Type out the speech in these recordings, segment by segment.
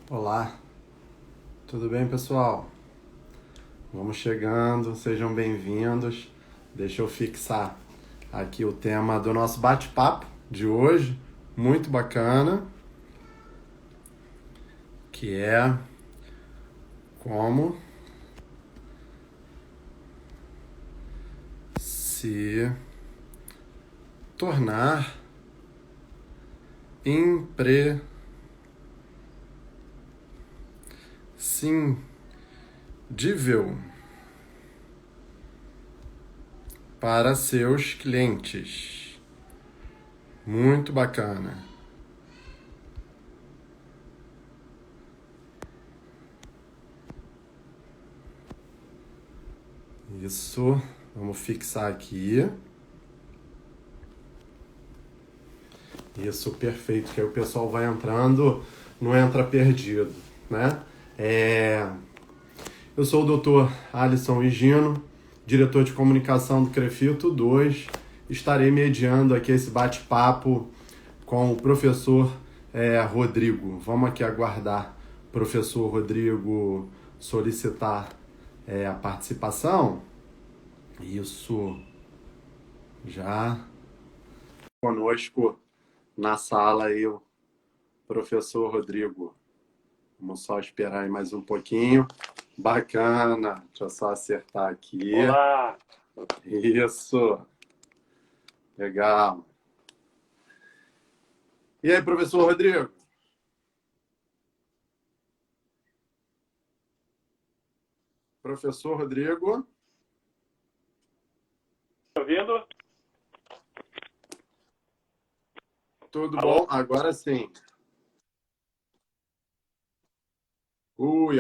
Olá, tudo bem, pessoal? Vamos chegando, sejam bem-vindos. Deixa eu fixar aqui o tema do nosso bate-papo de hoje, muito bacana, que é como se tornar imprescindível para seus clientes. Muito bacana. Isso, vamos fixar aqui. Isso, perfeito, que aí o pessoal vai entrando, não entra perdido, né? Eu sou o doutor Alisson Higino, diretor de comunicação do Crefito 2. Estarei mediando aqui esse bate-papo com o professor Rodrigo. Vamos aqui aguardar o professor Rodrigo solicitar a participação. Isso, já conosco na sala aí o professor Rodrigo. Vamos só esperar aí mais um pouquinho. Bacana. Deixa eu só acertar aqui. Olá! Isso. Legal. E aí, professor Rodrigo? Professor Rodrigo? Tá ouvindo? Tudo Alô? bom? Agora sim.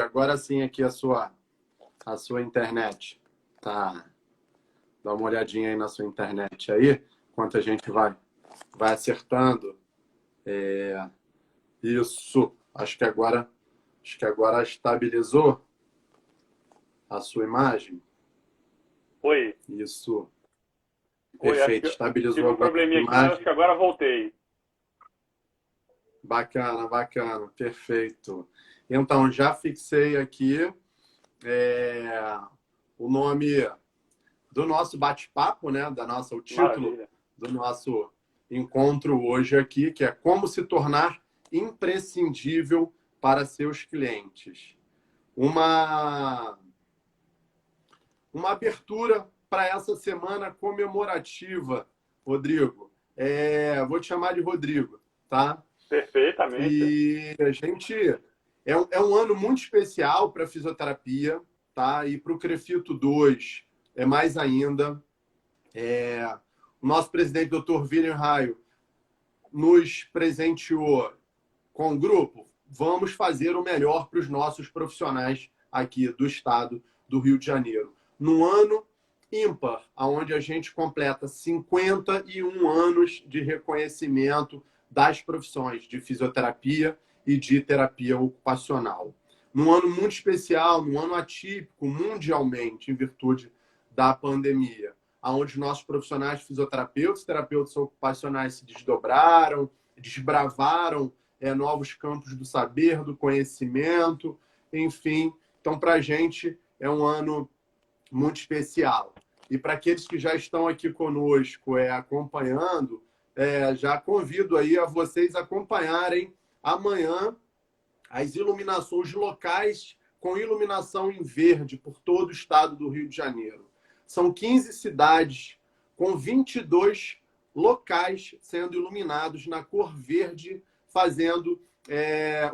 Agora sim aqui a sua internet. Tá. Dá uma olhadinha aí na sua internet aí, enquanto a gente vai acertando. Isso. Acho que agora estabilizou a sua imagem. Oi. Isso. Oi, acho Perfeito. que tive Estabilizou um agora a probleminha aqui, mas acho imagem. que agora voltei. Bacana, bacana. Perfeito. Então, já fixei aqui é, o nome do nosso bate-papo, né? O título Maravilha. do nosso encontro hoje aqui, que é como se tornar imprescindível para seus clientes. Uma abertura para essa semana comemorativa, Rodrigo. Vou te chamar de Rodrigo, tá? Perfeitamente. E a gente é um ano muito especial para a fisioterapia, tá? E para o Crefito 2 é mais ainda. O nosso presidente, Dr. William Raio, nos presenteou com o grupo. Vamos fazer o melhor para os nossos profissionais aqui do estado do Rio de Janeiro. Num ano ímpar, onde a gente completa 51 anos de reconhecimento das profissões de fisioterapia e de terapia ocupacional. Num ano muito especial, num ano atípico mundialmente, em virtude da pandemia, onde nossos profissionais fisioterapeutas, terapeutas ocupacionais se desdobraram, desbravaram novos campos do saber, do conhecimento, enfim. Então, para a gente, é um ano muito especial. E para aqueles que já estão aqui conosco acompanhando, já convido aí a vocês acompanharem amanhã as iluminações locais com iluminação em verde por todo o estado do Rio de Janeiro. São 15 cidades com 22 locais sendo iluminados na cor verde, fazendo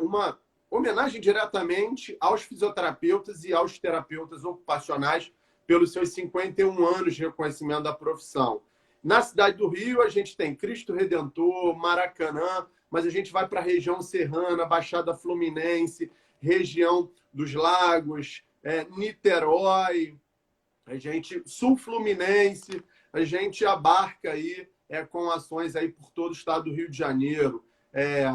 uma homenagem diretamente aos fisioterapeutas e aos terapeutas ocupacionais pelos seus 51 anos de reconhecimento da profissão. Na cidade do Rio, a gente tem Cristo Redentor, Maracanã, mas a gente vai para a região serrana, Baixada Fluminense, região dos Lagos, Niterói, a gente Sul Fluminense, a gente abarca aí com ações aí por todo o estado do Rio de Janeiro.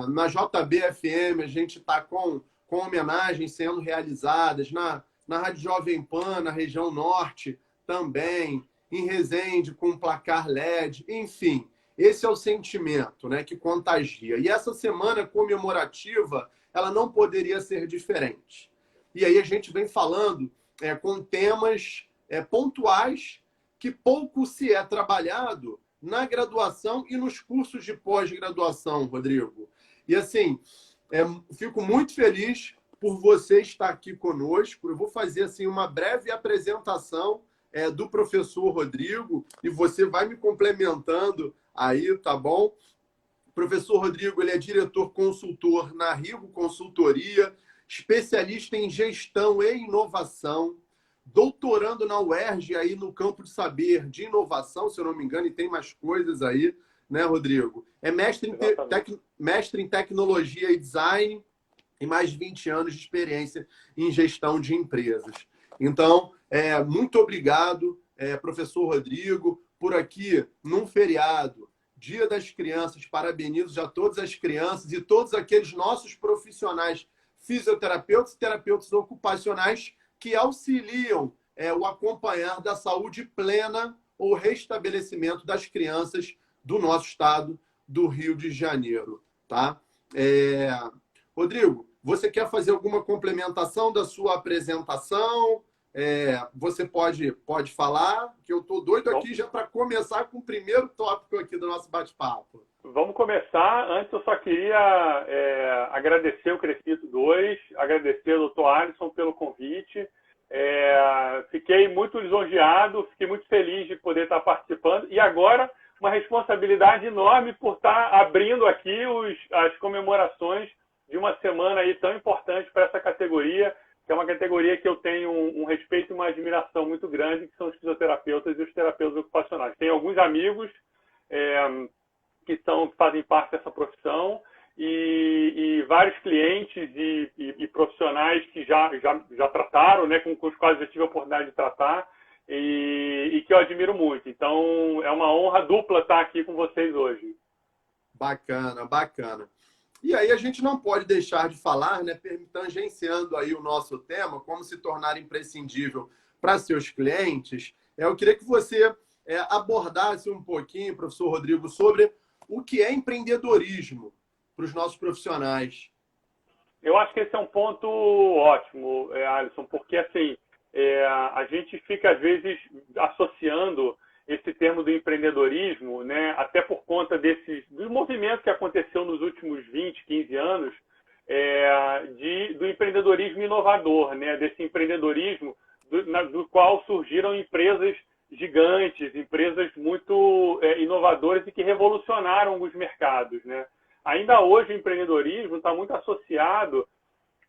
Na JBFM, a gente está com homenagens sendo realizadas, na Rádio Jovem Pan, na região norte, também, em Resende, com placar LED, enfim. Esse é o sentimento, né, que contagia. E essa semana comemorativa, ela não poderia ser diferente. E aí a gente vem falando com temas pontuais que pouco se é trabalhado na graduação e nos cursos de pós-graduação, Rodrigo. E assim, fico muito feliz por você estar aqui conosco. Eu vou fazer assim uma breve apresentação do professor Rodrigo e você vai me complementando aí, tá bom? O professor Rodrigo, ele é diretor consultor na Rigo Consultoria, especialista em gestão e inovação, doutorando na UERJ aí no campo de saber de inovação, se eu não me engano, e tem mais coisas aí, né, Rodrigo? É mestre em tecnologia e design e mais de 20 anos de experiência em gestão de empresas. Então, muito obrigado, professor Rodrigo, por aqui, num feriado, Dia das Crianças, parabenizo já todas as crianças e todos aqueles nossos profissionais fisioterapeutas e terapeutas ocupacionais que auxiliam o acompanhar da saúde plena ou restabelecimento das crianças do nosso estado do Rio de Janeiro. Tá? Rodrigo, você quer fazer alguma complementação da sua apresentação? Você pode falar, que eu estou doido aqui já para começar com o primeiro tópico aqui do nosso bate-papo. Vamos começar. Antes, eu só queria agradecer o Crescito 2, agradecer ao Dr. Alisson pelo convite. Fiquei muito lisonjeado, fiquei muito feliz de poder estar participando. E agora, uma responsabilidade enorme por estar abrindo aqui as comemorações de uma semana aí tão importante para essa categoria, que é uma categoria que eu tenho um respeito e uma admiração muito grande, que são os fisioterapeutas e os terapeutas ocupacionais. Tenho alguns amigos que fazem parte dessa profissão e vários clientes e profissionais que já trataram, né, com os quais eu tive a oportunidade de tratar e que eu admiro muito. Então, é uma honra dupla estar aqui com vocês hoje. Bacana, bacana. E aí a gente não pode deixar de falar, né, tangenciando aí o nosso tema, como se tornar imprescindível para seus clientes. Eu queria que você abordasse um pouquinho, professor Rodrigo, sobre o que é empreendedorismo para os nossos profissionais. Eu acho que esse é um ponto ótimo, Alisson, porque assim, a gente fica, às vezes, associando esse termo do empreendedorismo, né, até por conta do movimento que aconteceu nos últimos 20, 15 anos, do empreendedorismo inovador, né, desse empreendedorismo do qual surgiram empresas gigantes, empresas muito inovadoras e que revolucionaram os mercados, né? Ainda hoje o empreendedorismo está muito associado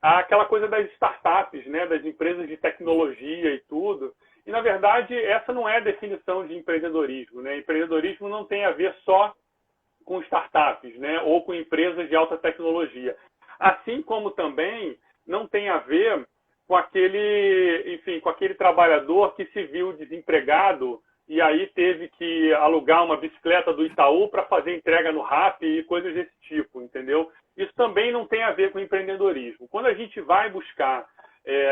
àquela coisa das startups, né, das empresas de tecnologia e tudo. E, na verdade, essa não é a definição de empreendedorismo, né? Empreendedorismo não tem a ver só com startups, né, ou com empresas de alta tecnologia. Assim como também não tem a ver com aquele trabalhador que se viu desempregado e aí teve que alugar uma bicicleta do Itaú para fazer entrega no Rappi e coisas desse tipo, entendeu? Isso também não tem a ver com empreendedorismo. Quando a gente vai buscar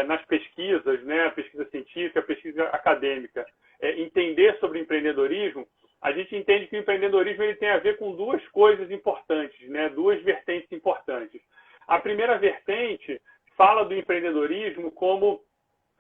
nas pesquisas, né, pesquisa científica, pesquisa acadêmica, entender sobre empreendedorismo, a gente entende que o empreendedorismo ele tem a ver com duas coisas importantes, né, duas vertentes importantes. A primeira vertente fala do empreendedorismo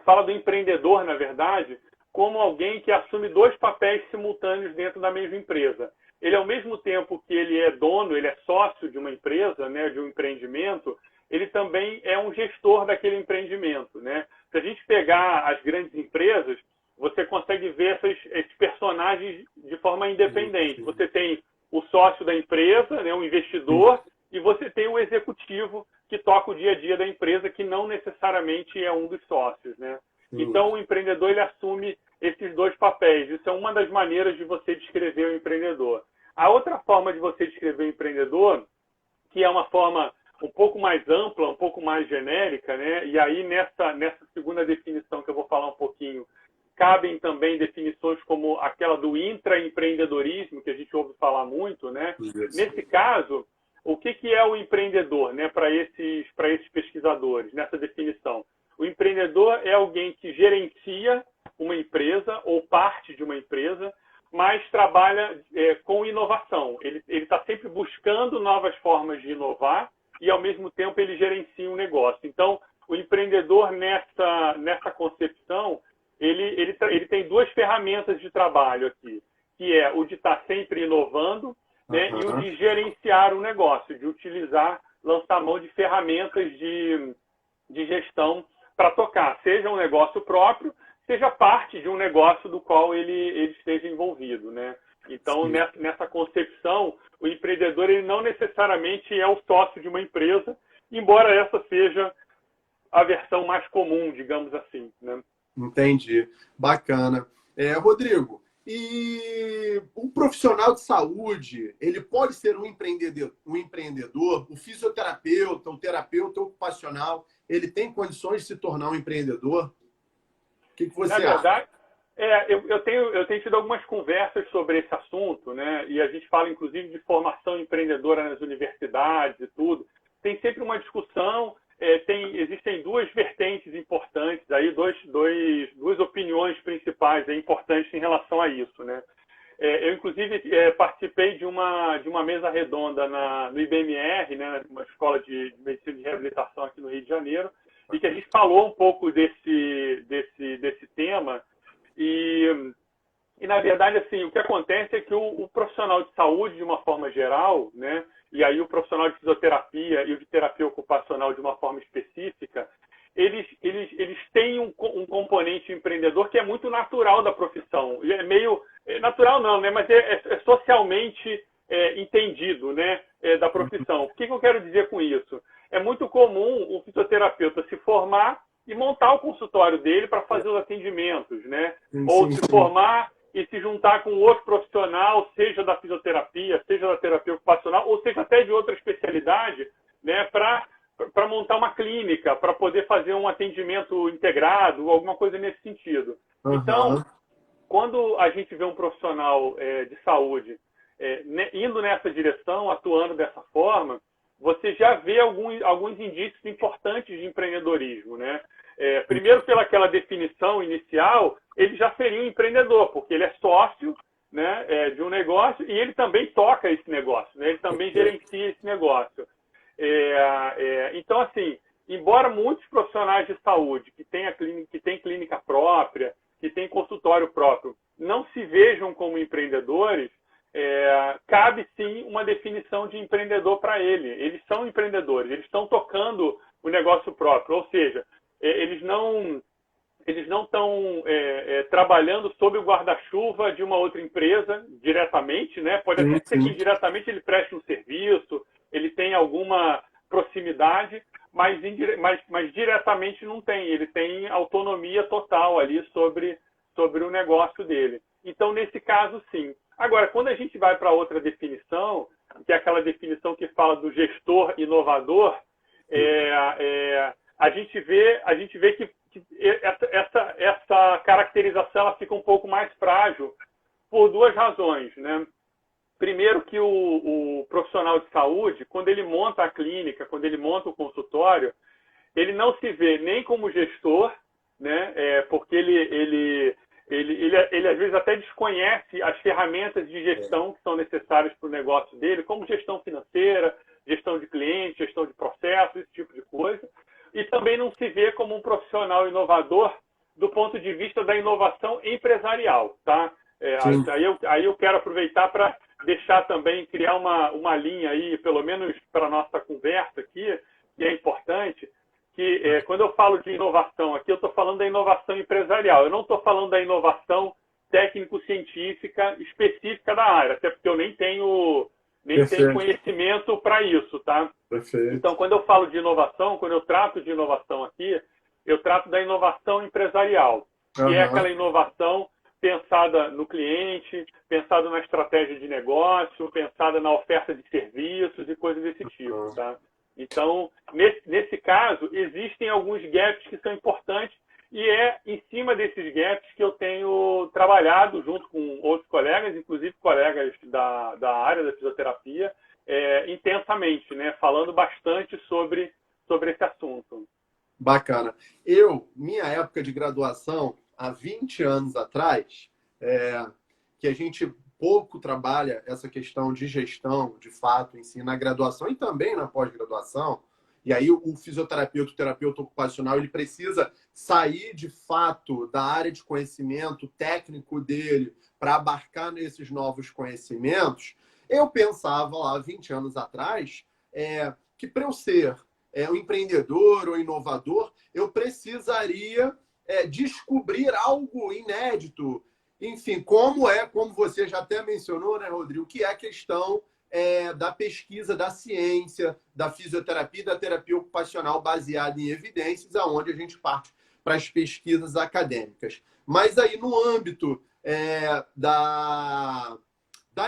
fala do empreendedor, na verdade, como alguém que assume dois papéis simultâneos dentro da mesma empresa. Ele, ao mesmo tempo que ele é dono, ele é sócio de uma empresa, né, de um empreendimento, ele também é um gestor daquele empreendimento, né? Se a gente pegar as grandes empresas, você consegue ver esses personagens de forma independente. Você tem o sócio da empresa, né, o investidor, e você tem o executivo que toca o dia a dia da empresa, que não necessariamente é um dos sócios, né? Então, o empreendedor ele assume esses dois papéis. Isso é uma das maneiras de você descrever o empreendedor. A outra forma de você descrever o empreendedor, que é uma forma um pouco mais ampla, um pouco mais genérica, né? E aí, nessa segunda definição que eu vou falar um pouquinho, cabem também definições como aquela do intraempreendedorismo, que a gente ouve falar muito, né? Nesse caso, o que é o empreendedor, né, para esses pesquisadores, nessa definição? O empreendedor é alguém que gerencia uma empresa ou parte de uma empresa, mas trabalha com inovação. Ele está sempre buscando novas formas de inovar e, ao mesmo tempo, ele gerencia um negócio. Então, o empreendedor, nessa concepção, ele tem duas ferramentas de trabalho aqui, que é o de estar sempre inovando, né, e o de gerenciar o negócio, de utilizar, lançar mão de ferramentas de gestão para tocar, seja um negócio próprio, seja parte de um negócio do qual ele esteja envolvido, né? Então, nessa concepção, o empreendedor ele não necessariamente é o sócio de uma empresa, embora essa seja a versão mais comum, digamos assim, né? Entendi. Bacana. Rodrigo, e um profissional de saúde, ele pode ser um empreendedor, o fisioterapeuta, o terapeuta ocupacional, ele tem condições de se tornar um empreendedor? O que você acha? Na verdade, eu tenho tido algumas conversas sobre esse assunto, né? E a gente fala, inclusive, de formação empreendedora nas universidades e tudo. Tem sempre uma discussão, existem duas vertentes importantes, aí, duas opiniões principais importantes em relação a isso, né? Eu, inclusive, participei de uma mesa redonda no IBMR, né, uma escola de medicina de reabilitação aqui no Rio de Janeiro, e que a gente falou um pouco desse tema. E, na verdade, assim, o que acontece é que o profissional de saúde, de uma forma geral, né, e aí o profissional de fisioterapia e o de terapia ocupacional, de uma forma específica, eles têm um componente empreendedor que é muito natural da profissão. É meio natural não, né? Mas é socialmente entendido, né? Da profissão. O que eu quero dizer com isso? É muito comum o fisioterapeuta se formar e montar o consultório dele para fazer os atendimentos, né? Ou se formar e se juntar com outro profissional, seja da fisioterapia, seja da terapia ocupacional, ou seja até de outra especialidade, né? Para montar uma clínica, para poder fazer um atendimento integrado, alguma coisa nesse sentido. Então, quando a gente vê um profissional de saúde indo nessa direção, atuando dessa forma, você já vê alguns indícios importantes de empreendedorismo, né? Primeiro, pelaquela definição inicial, ele já seria um empreendedor, porque ele é sócio, né, de um negócio e ele também toca esse negócio, né? Ele também gerencia esse negócio. Então, assim, embora muitos profissionais de saúde que têm clínica própria, que têm consultório próprio, não se vejam como empreendedores, cabe sim uma definição de empreendedor para ele. Eles são empreendedores, eles estão tocando o negócio próprio, ou seja, eles não estão trabalhando sob o guarda-chuva de uma outra empresa diretamente, né? Pode até ser que indiretamente ele preste um serviço, ele tem alguma proximidade, mas diretamente não tem. Ele tem autonomia total ali sobre o negócio dele. Então, nesse caso, sim. Agora, quando a gente vai para outra definição, que é aquela definição que fala do gestor inovador, a gente vê que essa caracterização ela fica um pouco mais frágil por duas razões, né? Primeiro que o profissional de saúde, quando ele monta a clínica, quando ele monta o consultório, ele não se vê nem como gestor, né? Porque ele às vezes até desconhece as ferramentas de gestão que são necessárias para o negócio dele, como gestão financeira, gestão de clientes, gestão de processos, esse tipo de coisa. E também não se vê como um profissional inovador do ponto de vista da inovação empresarial, tá? Aí eu quero aproveitar para deixar também, criar uma linha aí, pelo menos para a nossa conversa aqui, que é importante, que quando eu falo de inovação aqui, eu estou falando da inovação empresarial. Eu não estou falando da inovação técnico-científica específica da área, até porque eu nem tenho conhecimento para isso, tá? Perfeito. Então, quando eu falo de inovação, quando eu trato de inovação aqui, eu trato da inovação empresarial, que é aquela inovação pensada no cliente, pensada na estratégia de negócio, pensada na oferta de serviços e coisas desse tipo, tá? Então, nesse caso, existem alguns gaps que são importantes e é em cima desses gaps que eu tenho trabalhado junto com outros colegas, inclusive colegas da área da fisioterapia, intensamente, né? Falando bastante sobre esse assunto. Bacana. Minha época de graduação, há 20 anos atrás, que a gente pouco trabalha essa questão de gestão, de fato, em si, na graduação e também na pós-graduação. E aí o fisioterapeuta, o terapeuta ocupacional, ele precisa sair, de fato, da área de conhecimento técnico dele para abarcar nesses novos conhecimentos. Eu pensava lá, 20 anos atrás, que para eu ser um empreendedor ou inovador, eu precisaria descobrir algo inédito. Enfim, como você já até mencionou, né, Rodrigo, que é a questão da pesquisa da ciência, da fisioterapia e da terapia ocupacional baseada em evidências, aonde a gente parte para as pesquisas acadêmicas. Mas aí, no âmbito da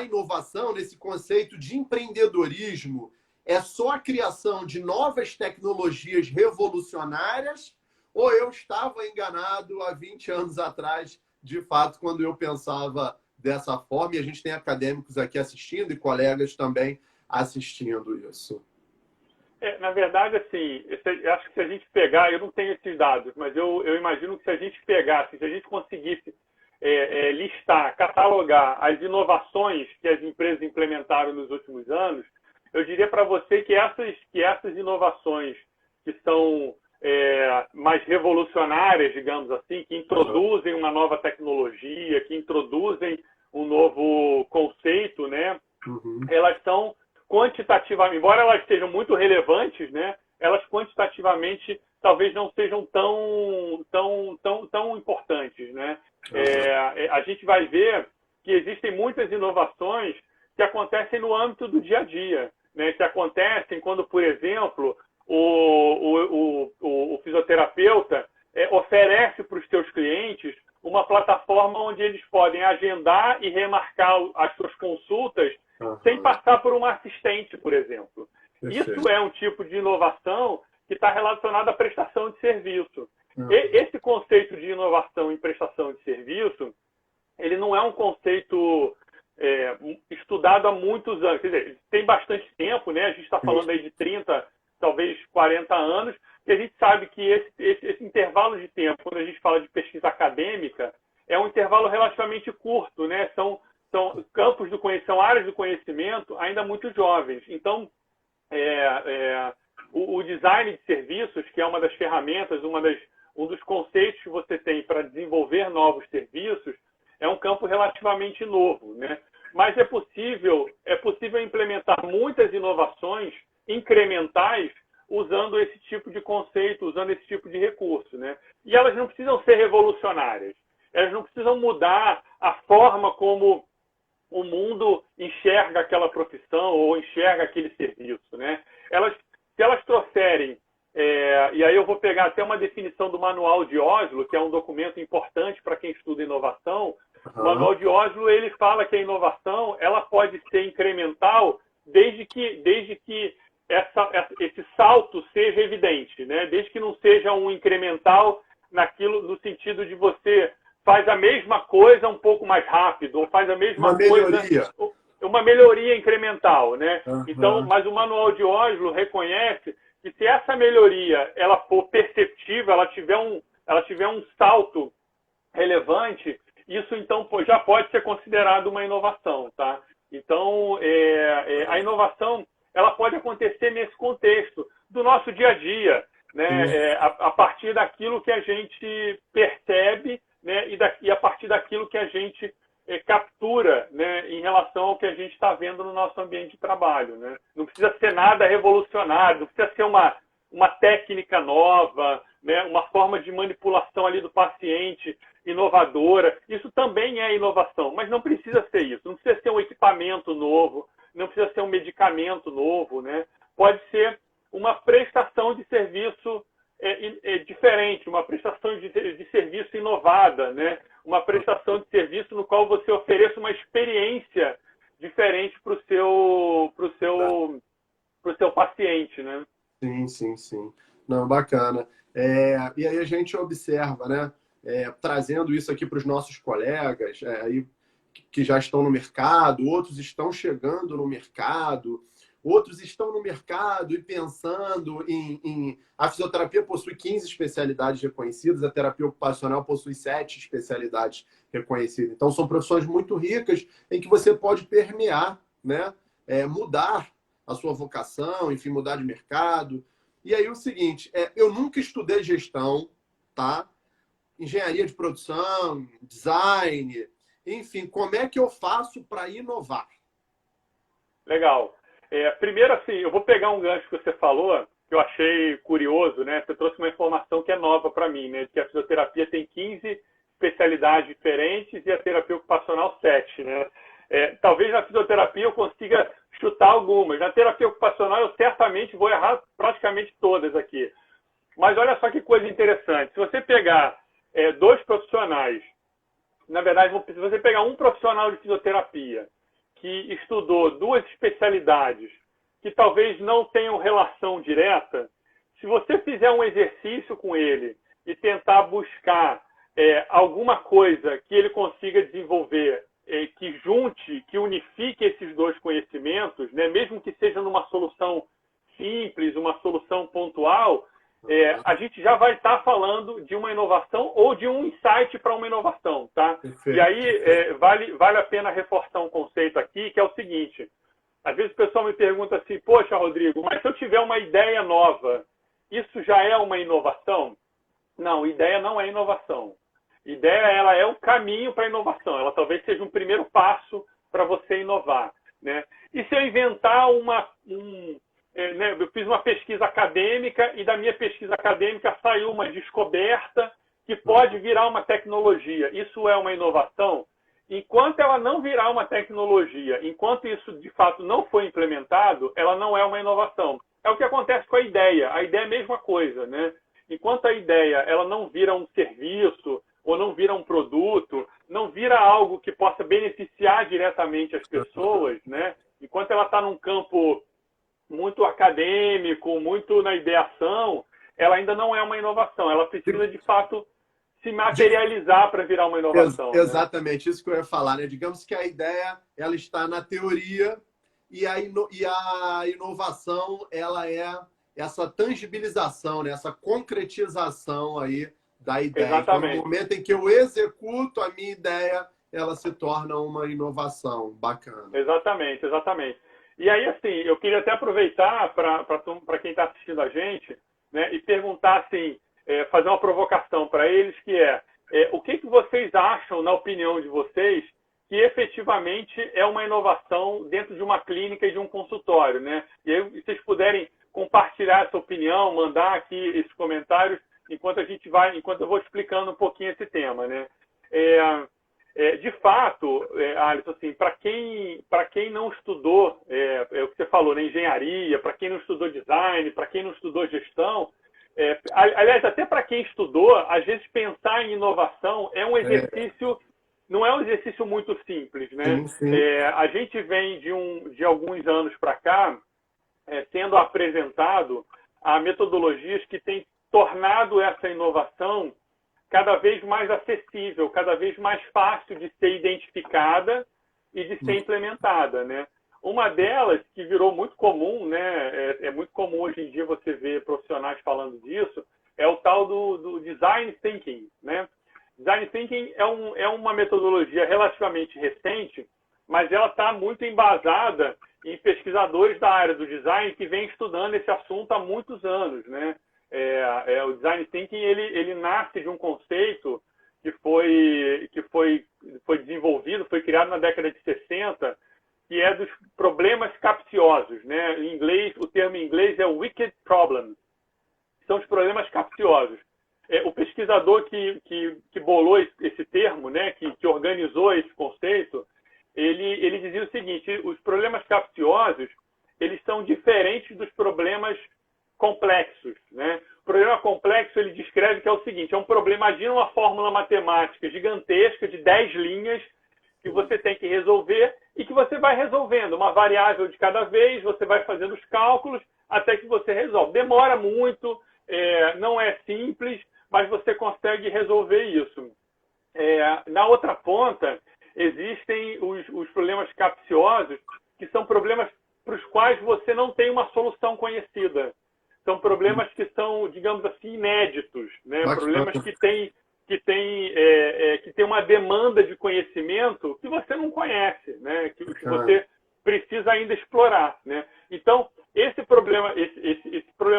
inovação, nesse conceito de empreendedorismo, é só a criação de novas tecnologias revolucionárias ou eu estava enganado há 20 anos atrás, de fato, quando eu pensava dessa forma, e a gente tem acadêmicos aqui assistindo e colegas também assistindo isso? Na verdade, assim, eu acho que se a gente pegar, eu não tenho esses dados, mas eu imagino que se a gente pegasse, se a gente conseguisse listar, catalogar as inovações que as empresas implementaram nos últimos anos, eu diria para você que essas inovações que são mais revolucionárias, digamos assim, que introduzem uma nova tecnologia, que introduzem um novo conceito, né? Elas são quantitativamente, embora elas sejam muito relevantes, né? Elas quantitativamente talvez não sejam tão importantes, né? A gente vai ver que existem muitas inovações que acontecem no âmbito do dia a dia, né? Que acontecem quando, por exemplo, o fisioterapeuta oferece para os seus clientes uma plataforma onde eles podem agendar e remarcar as suas consultas sem passar por um assistente, por exemplo. Isso é um tipo de inovação que está relacionado à prestação de serviço. Esse conceito de inovação em prestação de serviço, ele não é um conceito estudado há muitos anos. Quer dizer, tem bastante tempo, né? A gente está falando aí de 30, talvez 40 anos, que a gente sabe que esse intervalo de tempo, quando a gente fala de pesquisa acadêmica, é um intervalo relativamente curto, né? São campos do conhecimento, são áreas do conhecimento ainda muito jovens. Então, o design de serviços, que é uma das ferramentas, um dos conceitos que você tem para desenvolver novos serviços, é um campo relativamente novo, né? Mas é possível implementar muitas inovações incrementais usando esse tipo de conceito, usando esse tipo de recurso, né? E elas não precisam ser revolucionárias. Elas não precisam mudar a forma como o mundo enxerga aquela profissão ou enxerga aquele serviço, né? Se elas trouxerem, e aí eu vou pegar até uma definição do Manual de Oslo, que é um documento importante para quem estuda inovação. O Manual de Oslo, ele fala que a inovação ela pode ser incremental desde que esse salto seja evidente, né? Desde que não seja um incremental no sentido de você faz a mesma coisa um pouco mais rápido, ou faz a mesma coisa... Uma melhoria incremental, né? Então, mas o Manual de Oslo reconhece que se essa melhoria ela for perceptível, ela tiver um salto relevante, isso então já pode ser considerado uma inovação, tá? Então, a inovação ela pode acontecer nesse contexto do nosso dia a dia, né? A partir daquilo que a gente percebe, né? E a partir daquilo que a gente captura, né? Em relação ao que a gente está vendo no nosso ambiente de trabalho, né? Não precisa ser nada revolucionário, não precisa ser uma técnica nova, né? Uma forma de manipulação ali do paciente inovadora. Isso também é inovação, mas não precisa ser isso. Não precisa ser um equipamento novo, não precisa ser um medicamento novo, né? Pode ser uma prestação de serviço diferente, uma prestação de serviço inovada, né? Uma prestação de serviço no qual você ofereça uma experiência diferente para o seu paciente, né? Sim. Não, bacana. E aí a gente observa, né? Trazendo isso aqui para os nossos colegas aí, que já estão no mercado, outros estão chegando no mercado. outros estão no mercado e pensando A fisioterapia possui 15 especialidades reconhecidas, a terapia ocupacional possui 7 especialidades reconhecidas. Então, são profissões muito ricas em que você pode permear, né? Mudar a sua vocação, enfim, mudar de mercado. E aí o seguinte, eu nunca estudei gestão, tá? Engenharia de produção, design, enfim, como é que eu faço para inovar? Legal. Primeiro, assim, eu vou pegar um gancho que você falou, que eu achei curioso, né? Você trouxe uma informação que é nova para mim, né? Que a fisioterapia tem 15 especialidades diferentes e a terapia ocupacional 7, né? Talvez na fisioterapia eu consiga chutar algumas. Na terapia ocupacional eu certamente vou errar praticamente todas aqui. Mas olha só que coisa interessante. Se você pegar dois profissionais, na verdade, se você pegar um profissional de fisioterapia que estudou duas especialidades que talvez não tenham relação direta, se você fizer um exercício com ele e tentar buscar alguma coisa que ele consiga desenvolver, que junte, que unifique esses dois conhecimentos, né, mesmo que seja numa solução simples, uma solução pontual, a gente já vai estar falando de uma inovação ou de um insight para uma inovação, tá? Perfeito. E aí vale a pena reforçar um conceito aqui, que é o seguinte: às vezes o pessoal me pergunta assim, poxa, Rodrigo, mas se eu tiver uma ideia nova, isso já é uma inovação? Não, ideia não é inovação. Ideia, ela é o caminho para a inovação. Ela talvez seja um primeiro passo para você inovar, né? E se eu inventar eu fiz uma pesquisa acadêmica e da minha pesquisa acadêmica saiu uma descoberta que pode virar uma tecnologia. Isso é uma inovação? Enquanto ela não virar uma tecnologia, enquanto isso de fato não foi implementado, ela não é uma inovação. É o que acontece com a ideia. A ideia é a mesma coisa, né? Enquanto a ideia ela não vira um serviço ou não vira um produto, não vira algo que possa beneficiar diretamente as pessoas, né? Enquanto ela está num campo muito acadêmico, muito na ideação, ela ainda não é uma inovação. Ela precisa, de fato, se materializar para virar uma inovação. Exatamente, né? Isso que eu ia falar, né? Digamos que a ideia ela está na teoria e a inovação ela é essa tangibilização, né? Essa concretização aí da ideia. Exatamente. Então, no momento em que eu executo a minha ideia, ela se torna uma inovação. Bacana. Exatamente, exatamente. E aí, assim, eu queria até aproveitar para quem está assistindo a gente, né, e perguntar, assim, fazer uma provocação para eles, que o que vocês acham, na opinião de vocês, que efetivamente é uma inovação dentro de uma clínica e de um consultório, né? E aí, se vocês puderem compartilhar essa opinião, mandar aqui esses comentários, enquanto eu vou explicando um pouquinho esse tema, né? De fato, Alisson, assim, para quem não estudou, é o que você falou, né, engenharia, para quem não estudou design, para quem não estudou gestão, aliás, até para quem estudou, às vezes pensar em inovação é um exercício, não é um exercício muito simples, né? Sim, sim. A gente vem de alguns anos para cá sendo apresentado a metodologias que têm tornado essa inovação cada vez mais acessível, cada vez mais fácil de ser identificada e de ser implementada, né? Uma delas, que virou muito comum, né? É muito comum hoje em dia você ver profissionais falando disso, é o tal do Design Thinking, né? Design Thinking é uma metodologia relativamente recente, mas ela está muito embasada em pesquisadores da área do design que vêm estudando esse assunto há muitos anos, né? O Design Thinking ele nasce de um conceito que foi desenvolvido, foi criado na década de 60, que é dos problemas capciosos, né? Em inglês, o termo em inglês é wicked problems. São os problemas capciosos. O pesquisador que bolou esse termo, né? Que organizou esse conceito, ele dizia o seguinte: os problemas capciosos eles são diferentes dos problemas complexos, né? O problema complexo ele descreve que é o seguinte: é um problema, imagina uma fórmula matemática gigantesca de 10 linhas que você tem que resolver e que você vai resolvendo uma variável de cada vez, você vai fazendo os cálculos até que você resolve. Demora muito, não é simples, mas você consegue resolver isso. Na outra ponta, existem os problemas capciosos, que são problemas para os quais você não tem uma solução conhecida. São problemas que são, digamos assim, inéditos, né? Problemas que têm uma demanda de conhecimento que você não conhece, né? Que você precisa ainda explorar, né? Então, esse problema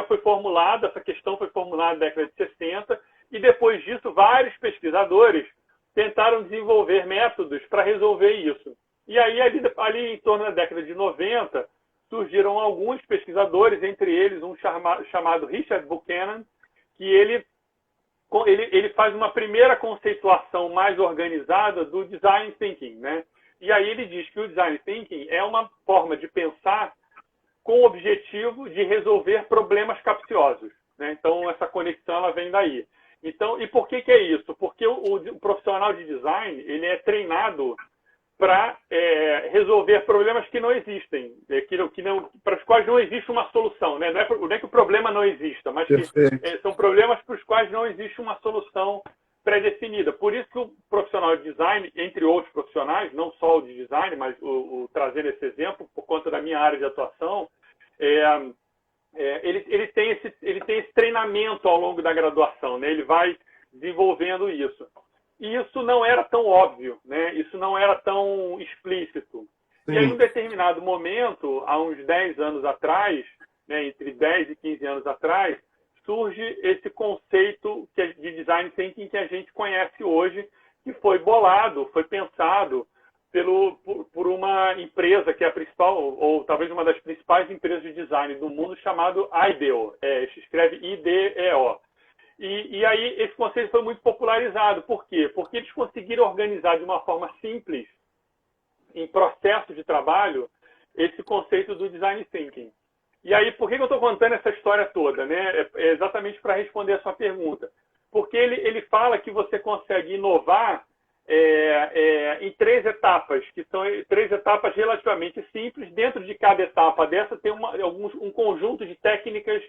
foi formulado, essa questão foi formulada na década de 60, e depois disso, vários pesquisadores tentaram desenvolver métodos para resolver isso. E aí, ali em torno da década de 90, surgiram alguns pesquisadores, entre eles um chamado Richard Buchanan, que ele faz uma primeira conceituação mais organizada do design thinking, né? E aí ele diz que o design thinking é uma forma de pensar com o objetivo de resolver problemas capciosos, né? Então, essa conexão ela vem daí. Então, e por que é isso? Porque o profissional de design ele é treinado para resolver problemas que não existem, para os quais não existe uma solução, né? Não é que o problema não exista, mas que são problemas para os quais não existe uma solução pré-definida. Por isso que o profissional de design, entre outros profissionais, não só o de design, mas trazendo esse exemplo, por conta da minha área de atuação, ele tem esse treinamento ao longo da graduação, né? Ele vai desenvolvendo isso. E isso não era tão óbvio, né? Isso não era tão explícito. Sim. E aí, em um determinado momento, há uns 10 anos atrás, né, entre 10 e 15 anos atrás, surge esse conceito de design thinking que a gente conhece hoje, que foi bolado, foi pensado por uma empresa que é a principal, ou talvez uma das principais empresas de design do mundo, chamado IDEO. Se escreve IDEO. E aí esse conceito foi muito popularizado. Por quê? Porque eles conseguiram organizar de uma forma simples, em processo de trabalho, esse conceito do design thinking. E aí, por que eu estou contando essa história toda, né? É exatamente para responder a sua pergunta. Porque ele fala que você consegue inovar em 3 etapas, que são 3 etapas relativamente simples. Dentro de cada etapa dessa tem um conjunto de técnicas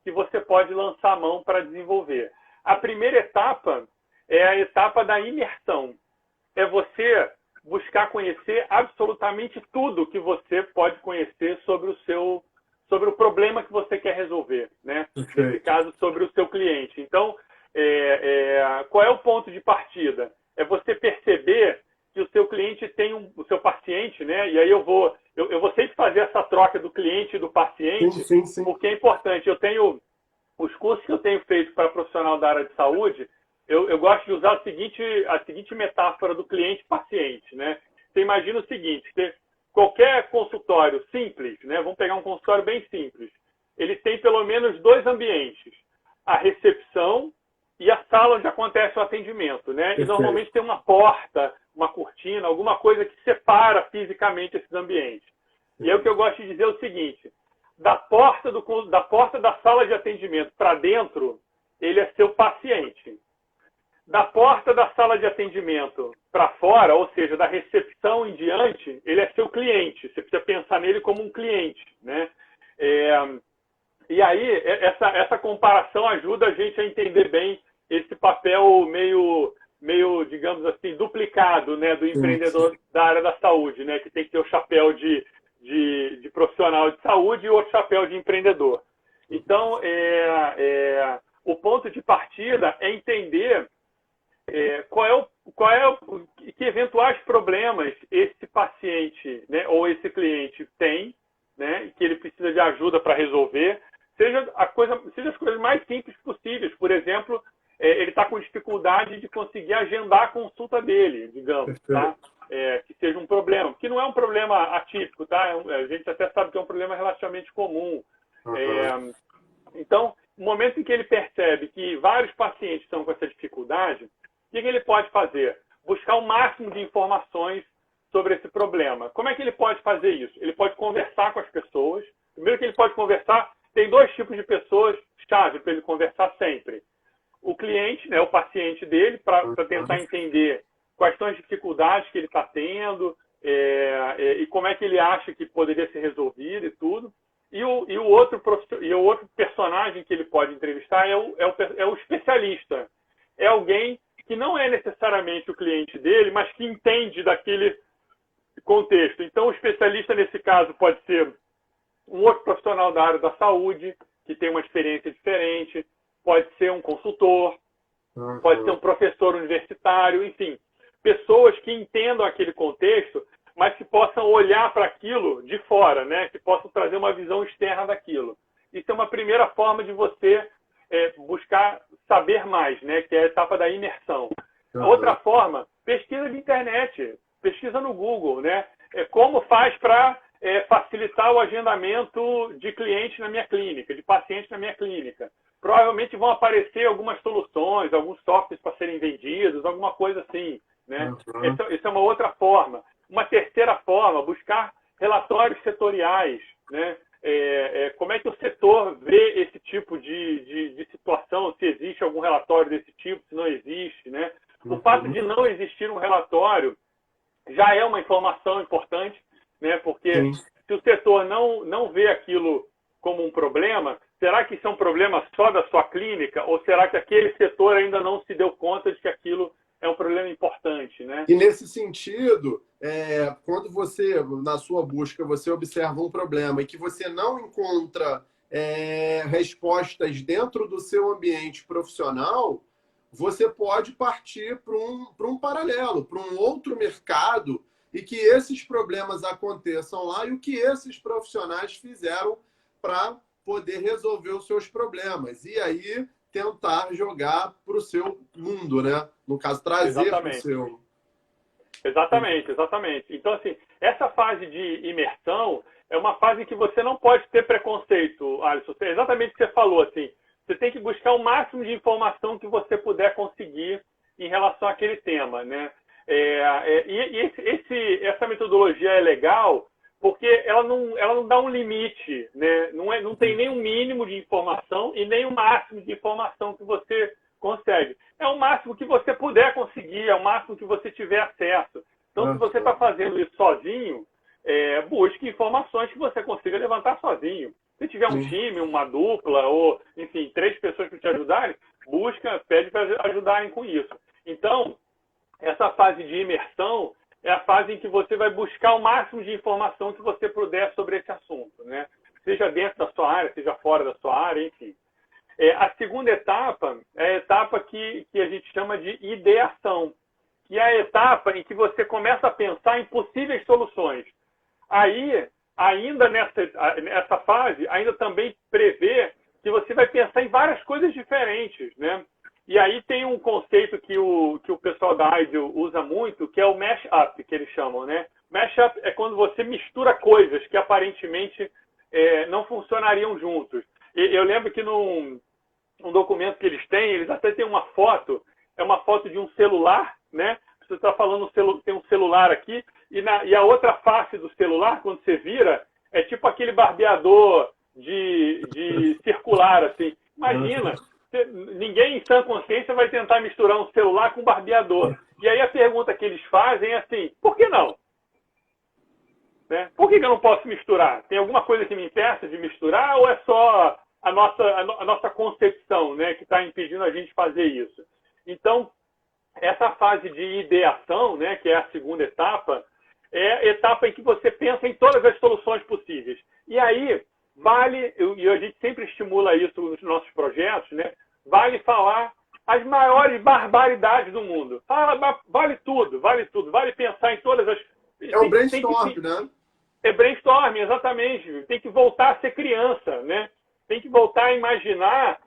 que você pode lançar a mão para desenvolver. A primeira etapa é a etapa da imersão. É você buscar conhecer absolutamente tudo que você pode conhecer sobre o problema que você quer resolver, né? Nesse caso, sobre o seu cliente. Então, qual é o ponto de partida? É você perceber que o seu cliente tem o seu paciente, né? E aí eu vou sempre fazer essa troca do cliente e do paciente, sim. Porque é importante. Eu tenho os cursos que eu tenho feito para profissional da área de saúde, eu gosto de usar a seguinte metáfora do cliente-paciente, né? Você imagina o seguinte: qualquer consultório simples, né? Vamos pegar um consultório bem simples. Ele tem pelo menos 2 ambientes: a recepção e a sala onde acontece o atendimento, né? E normalmente tem uma porta, uma cortina, alguma coisa que separa fisicamente esses ambientes. E aí o que eu gosto de dizer é o seguinte: da porta da sala de atendimento para dentro, ele é seu paciente. Da porta da sala de atendimento para fora, ou seja, da recepção em diante, ele é seu cliente. Você precisa pensar nele como um cliente, né? E aí, essa comparação ajuda a gente a entender bem esse papel meio digamos assim, duplicado, né, do empreendedor da área da saúde, né, que tem que ter o chapéu de profissional de saúde e outro chapéu de empreendedor. Então, o ponto de partida é entender que eventuais problemas esse paciente, né, ou esse cliente tem, né, que ele precisa de ajuda para resolver, seja as coisas mais simples possíveis. Por exemplo, ele está com dificuldade de conseguir agendar a consulta dele, digamos, tá? Que seja um problema, que não é um problema atípico, tá? A gente até sabe que é um problema relativamente comum. Uhum. Então, no momento em que ele percebe que vários pacientes estão com essa dificuldade, o que ele pode fazer? Buscar o máximo de informações sobre esse problema. Como é que ele pode fazer isso? Ele pode conversar com as pessoas. Primeiro que ele pode conversar, tem 2 tipos de pessoas chave para ele conversar sempre. O cliente, né, o paciente dele, para tentar entender quais são as dificuldades que ele está tendo e como é que ele acha que poderia ser resolvido e tudo. E o outro personagem que ele pode entrevistar é o especialista. É alguém que não é necessariamente o cliente dele, mas que entende daquele contexto. Então, o especialista, nesse caso, pode ser um outro profissional da área da saúde, que tem uma experiência diferente, pode ser um consultor, pode ser um professor universitário, enfim, pessoas que entendam aquele contexto, mas que possam olhar para aquilo de fora, né? Que possam trazer uma visão externa daquilo. Isso é uma primeira forma de você buscar saber mais, né? Que é a etapa da imersão. Outra forma, pesquisa de internet, pesquisa no Google, né? Como faz para facilitar o agendamento de clientes na minha clínica, de pacientes na minha clínica. Provavelmente vão aparecer algumas soluções, alguns softwares para serem vendidos, alguma coisa assim, né? Essa é uma outra forma. Uma terceira forma, buscar relatórios setoriais, né? Como é que o setor vê esse tipo de situação, se existe algum relatório desse tipo, se não existe, né? O fato de não existir um relatório já é uma informação importante, né? Porque se o setor não vê aquilo como um problema, será que isso é um problema só da sua clínica? Ou será que aquele setor ainda não se deu conta de que aquilo é um problema importante, né? E nesse sentido, quando você, na sua busca, você observa um problema e que você não encontra respostas dentro do seu ambiente profissional, você pode partir para um paralelo, para um outro mercado e que esses problemas aconteçam lá e o que esses profissionais fizeram para poder resolver os seus problemas. E aí tentar jogar para o seu mundo, né? No caso, trazer para o seu. Exatamente. Então, assim, essa fase de imersão é uma fase em que você não pode ter preconceito, Alisson. É exatamente o que você falou, assim. Você tem que buscar o máximo de informação que você puder conseguir em relação àquele tema, né? Essa metodologia é legal porque ela não dá um limite, né? Não tem nem um mínimo de informação e nem o máximo de informação que você consegue. É o máximo que você puder conseguir, é o máximo que você tiver acesso. Então, se você está fazendo isso sozinho, busque informações que você consiga levantar sozinho. Se tiver um time, uma dupla, ou, enfim, 3 pessoas para te ajudarem, pede para ajudarem com isso. Então, essa fase de imersão é a fase em que você vai buscar o máximo de informação que você puder sobre esse assunto, né? Seja dentro da sua área, seja fora da sua área, enfim. A segunda etapa é a etapa que a gente chama de ideação, que é a etapa em que você começa a pensar em possíveis soluções. Aí, ainda nessa fase, ainda também prevê que você vai pensar em várias coisas diferentes, né? E aí tem um conceito que o pessoal da IDEO usa muito, que é o mash-up, que eles chamam, né? Mash-up é quando você mistura coisas que aparentemente não funcionariam juntos. Eu lembro que num documento que eles têm, eles até têm uma foto, é uma foto de um celular, né? Você está falando, tem um celular aqui, e a outra face do celular, quando você vira, é tipo aquele barbeador de circular, assim. Imagina, ninguém em sã consciência vai tentar misturar um celular com um barbeador. E aí a pergunta que eles fazem é assim, por que não? Né? Por que eu não posso misturar? Tem alguma coisa que me impeça de misturar ou é só a nossa concepção, né, que está impedindo a gente fazer isso? Então, essa fase de ideação, né, que é a segunda etapa, é a etapa em que você pensa em todas as soluções possíveis. E aí, e a gente sempre estimula isso nos nossos projetos, né, vale falar as maiores barbaridades do mundo. Vale tudo, vale pensar em todas as... É um brainstorm, né? É brainstorm, exatamente. Tem que voltar a ser criança, né? Tem que voltar a imaginar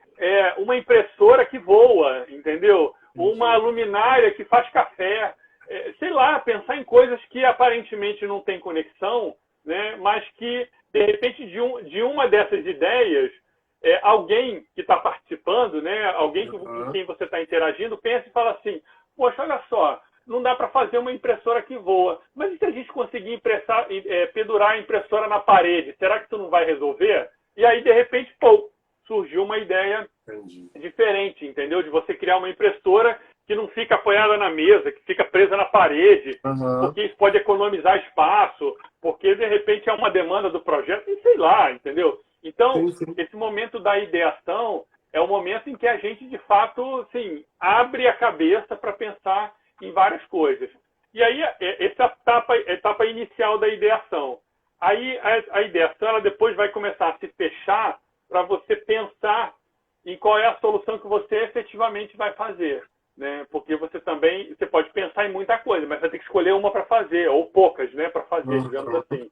uma impressora que voa, entendeu? Uma luminária que faz café. Sei lá, pensar em coisas que aparentemente não têm conexão, né? Mas que, de repente, de uma dessas ideias, alguém que está participando, né? Alguém com quem você está interagindo, pensa e fala assim, poxa, olha só, não dá para fazer uma impressora que voa. Mas e se a gente conseguir pendurar a impressora na parede? Será que tu não vai resolver? E aí, de repente, surgiu uma ideia diferente, entendeu? De você criar uma impressora que não fica apoiada na mesa, que fica presa na parede, porque isso pode economizar espaço, porque, de repente, é uma demanda do projeto, e sei lá, entendeu? Então, esse momento da ideação é o momento em que a gente, de fato, assim, abre a cabeça para pensar em várias coisas. E aí, essa etapa inicial da ideação. Aí a ideação, ela depois vai começar a se fechar para você pensar em qual é a solução que você efetivamente vai fazer, né? Porque você pode pensar em muita coisa, mas vai ter que escolher uma para fazer, ou poucas, né, para fazer, digamos assim.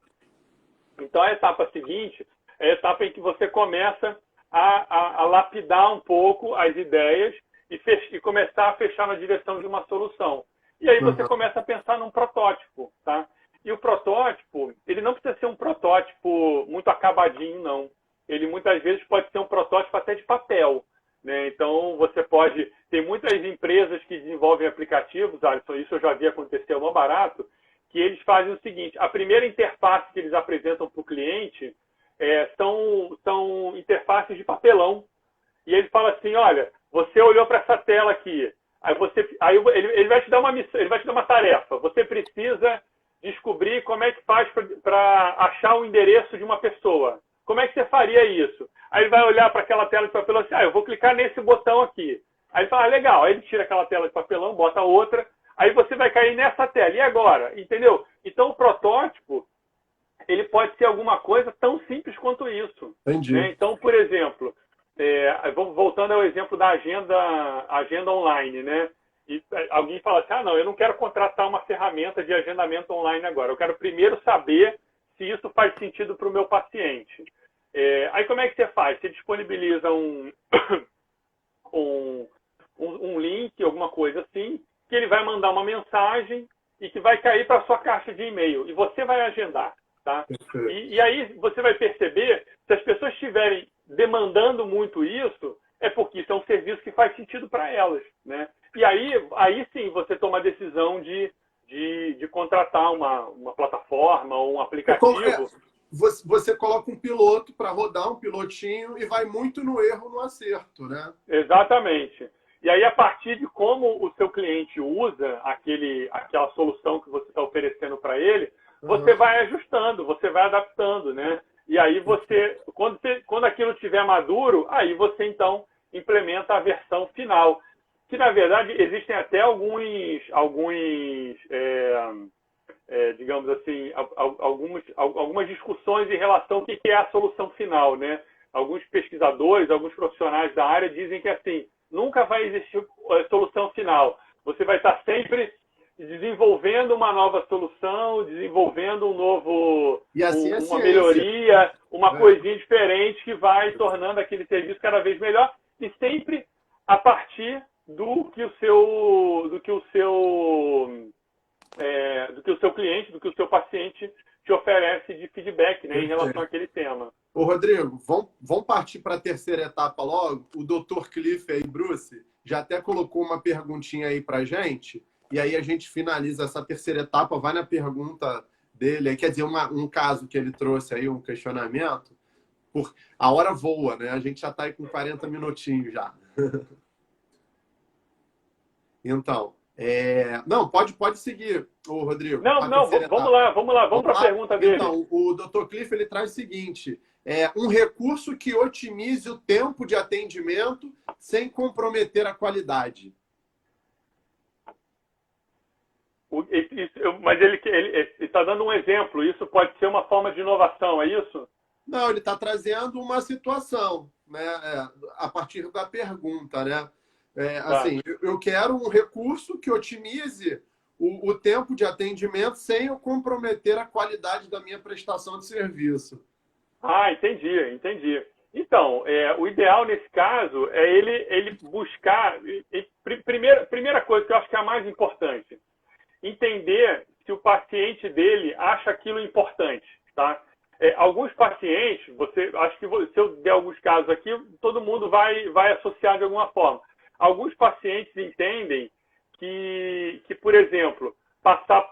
Então, a etapa seguinte é a etapa em que você começa a lapidar um pouco as ideias e começar a fechar na direção de uma solução. E aí você começa a pensar num protótipo, tá? E o protótipo, ele não precisa ser um protótipo muito acabadinho, não. Ele muitas vezes pode ser um protótipo até de papel, né? Então, tem muitas empresas que desenvolvem aplicativos, Alisson, isso eu já vi acontecer no barato, que eles fazem o seguinte: a primeira interface que eles apresentam para o cliente são interfaces de papelão. E ele fala assim: olha, você olhou para essa tela aqui, aí ele vai te dar uma tarefa. Você precisa descobrir como é que faz para achar o endereço de uma pessoa. Como é que você faria isso? Aí ele vai olhar para aquela tela de papelão assim: eu vou clicar nesse botão aqui. Aí ele fala: legal. Aí ele tira aquela tela de papelão, bota outra. Aí você vai cair nessa tela. E agora? Entendeu? Então, o protótipo, ele pode ser alguma coisa tão simples quanto isso. Entendi. Né? Então, por exemplo, voltando ao exemplo da agenda online, né? E alguém fala assim: não, eu não quero contratar uma ferramenta de agendamento online agora. Eu quero primeiro saber se isso faz sentido para o meu paciente. Aí como é que você faz? Você disponibiliza um link, alguma coisa assim, que ele vai mandar uma mensagem e que vai cair para a sua caixa de e-mail. E você vai agendar. Tá? E aí você vai perceber, se as pessoas estiverem demandando muito isso, é porque isso é um serviço que faz sentido para elas. Né? E aí sim você toma a decisão de contratar uma plataforma ou um aplicativo. Você coloca um piloto para rodar, um pilotinho, e vai muito no erro, no acerto, né? Exatamente. E aí, a partir de como o seu cliente usa aquela solução que você está oferecendo para ele, você vai ajustando, você vai adaptando, né? E aí quando aquilo estiver maduro, aí você então implementa a versão final. Que, na verdade, existem até digamos assim, algumas discussões em relação ao que é a solução final, né? Alguns pesquisadores, alguns profissionais da área dizem que, assim, nunca vai existir solução final. Você vai estar sempre desenvolvendo uma nova solução, desenvolvendo uma melhoria, uma coisinha diferente que vai tornando aquele serviço cada vez melhor, e sempre a partir do que o seu cliente, do que o seu paciente te oferece de feedback, né, em relação àquele tema. Ô, Rodrigo, vamos partir para a terceira etapa logo. O Dr. Cliff aí, Bruce, já até colocou uma perguntinha aí para a gente, e aí a gente finaliza essa terceira etapa, vai na pergunta dele, quer dizer, um caso que ele trouxe aí, um questionamento. A hora voa, né? A gente já está aí com 40 minutinhos já. Então, não, pode seguir, ô, Rodrigo. Não, vamos para a pergunta dele. Então, o Dr. Cliff, ele traz o seguinte: um recurso que otimize o tempo de atendimento sem comprometer a qualidade. Mas ele está dando um exemplo. Isso pode ser uma forma de inovação, é isso? Não, ele está trazendo uma situação, né, a partir da pergunta, né? Assim, eu quero um recurso que otimize o tempo de atendimento sem eu comprometer a qualidade da minha prestação de serviço. Entendi. Então, o ideal nesse caso é ele buscar... Primeira coisa que eu acho que é a mais importante, entender se o paciente dele acha aquilo importante, tá? Alguns pacientes, acho que se eu der alguns casos aqui, todo mundo vai associar de alguma forma. Alguns pacientes entendem que, por exemplo, passar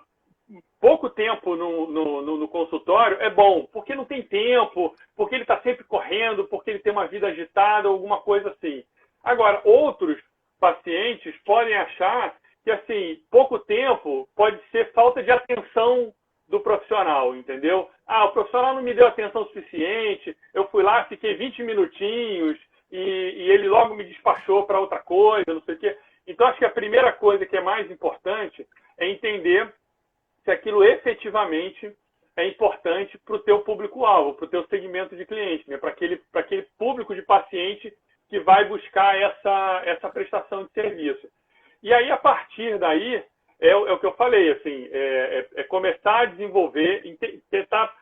pouco tempo no consultório é bom, porque não tem tempo, porque ele está sempre correndo, porque ele tem uma vida agitada, alguma coisa assim. Agora, outros pacientes podem achar que, assim, pouco tempo pode ser falta de atenção do profissional, entendeu? O profissional não me deu atenção suficiente, eu fui lá, fiquei 20 minutinhos e ele logo me despachou para outra coisa, não sei o quê. Então, acho que a primeira coisa que é mais importante é entender se aquilo efetivamente é importante para o teu público-alvo, para o teu segmento de cliente, né? Para aquele público de paciente que vai buscar essa prestação de serviço. E aí, a partir daí, é o que eu falei, assim, começar a desenvolver, tentar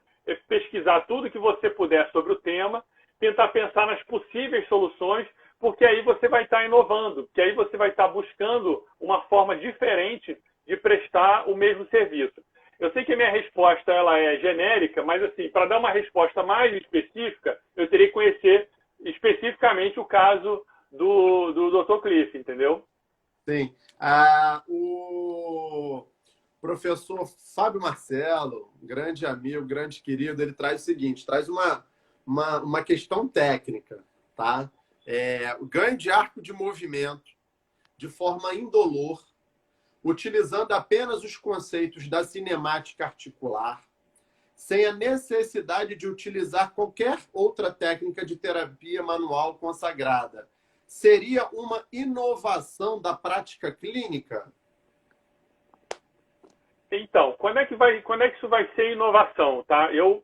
pesquisar tudo que você puder sobre o tema, tentar pensar nas possíveis soluções, porque aí você vai estar inovando, porque aí você vai estar buscando uma forma diferente de prestar o mesmo serviço. Eu sei que a minha resposta ela é genérica, mas assim, para dar uma resposta mais específica, eu teria que conhecer especificamente o caso do Dr. Cliff, entendeu? Sim. O professor Fábio Marcelo, grande amigo, grande querido, ele traz o seguinte, traz uma questão técnica, tá? O ganho de arco de movimento de forma indolor, utilizando apenas os conceitos da cinemática articular, sem a necessidade de utilizar qualquer outra técnica de terapia manual consagrada. Seria uma inovação da prática clínica? Então, quando é que isso vai ser inovação, tá? Eu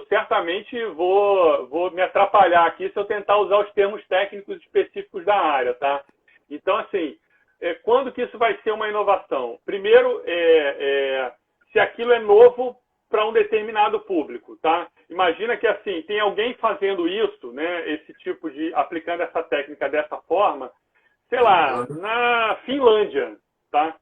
certamente vou me atrapalhar aqui se eu tentar usar os termos técnicos específicos da área, tá? Então, assim, quando que isso vai ser uma inovação? Primeiro, se aquilo é novo para um determinado público, tá? Imagina que, assim, tem alguém fazendo isso, né? Esse tipo de, aplicando essa técnica dessa forma, sei lá, na Finlândia, tá?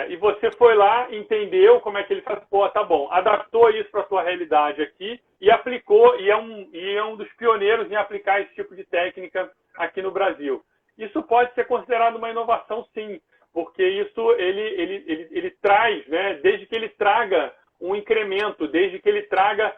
E você foi lá, entendeu como é que ele faz, pô, tá bom, adaptou isso para a sua realidade aqui e aplicou, e é um dos pioneiros em aplicar esse tipo de técnica aqui no Brasil. Isso pode ser considerado uma inovação, sim, porque isso ele traz, né, desde que ele traga um incremento, desde que ele traga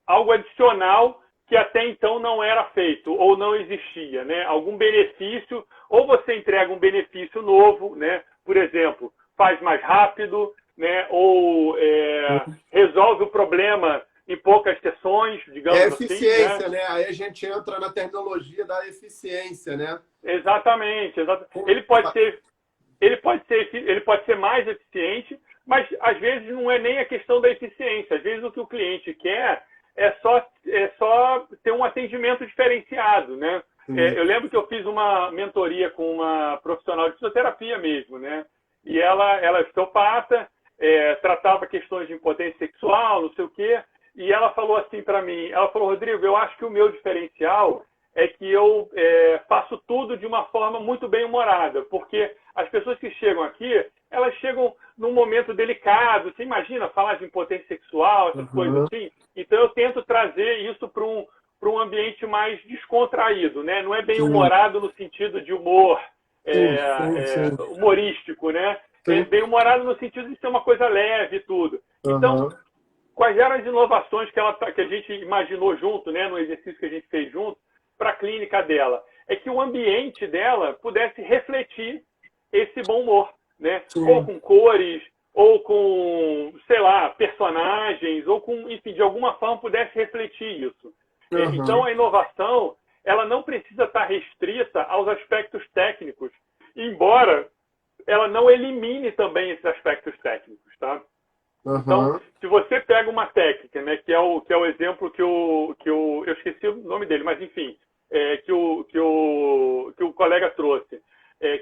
algo adicional que até então não era feito ou não existia, né? Algum benefício, ou você entrega um benefício novo, né? Por exemplo, faz mais rápido, né? Ou resolve o problema em poucas sessões, digamos assim. Eficiência, né? Aí a gente entra na terminologia da eficiência, né? Exatamente. Ele pode ser mais eficiente, mas às vezes não é nem a questão da eficiência. Às vezes o que o cliente quer é só ter um atendimento diferenciado, né? Eu lembro que eu fiz uma mentoria com uma profissional de fisioterapia mesmo, né? E ela é osteopata, tratava questões de impotência sexual, não sei o quê, e ela falou assim para mim, ela falou, Rodrigo, eu acho que o meu diferencial é que eu faço tudo de uma forma muito bem humorada, porque as pessoas que chegam aqui, elas chegam num momento delicado, você imagina falar de impotência sexual, essas coisas assim, então eu tento trazer isso para um ambiente mais descontraído, né? Não é bem humorado no sentido de humor humorístico, né? É bem humorado no sentido de ser uma coisa leve e tudo. Então, quais eram as inovações que a gente imaginou junto, né, no exercício que a gente fez junto, para a clínica dela? É que o ambiente dela pudesse refletir esse bom humor, né? Ou com cores, ou com, sei lá, personagens, ou com, enfim, de alguma forma pudesse refletir isso. Então, a inovação, ela não precisa estar restrita aos aspectos técnicos, embora ela não elimine também esses aspectos técnicos, tá? Então, se você pega uma técnica, né, que é o exemplo que eu esqueci o nome dele, mas enfim, que o colega trouxe,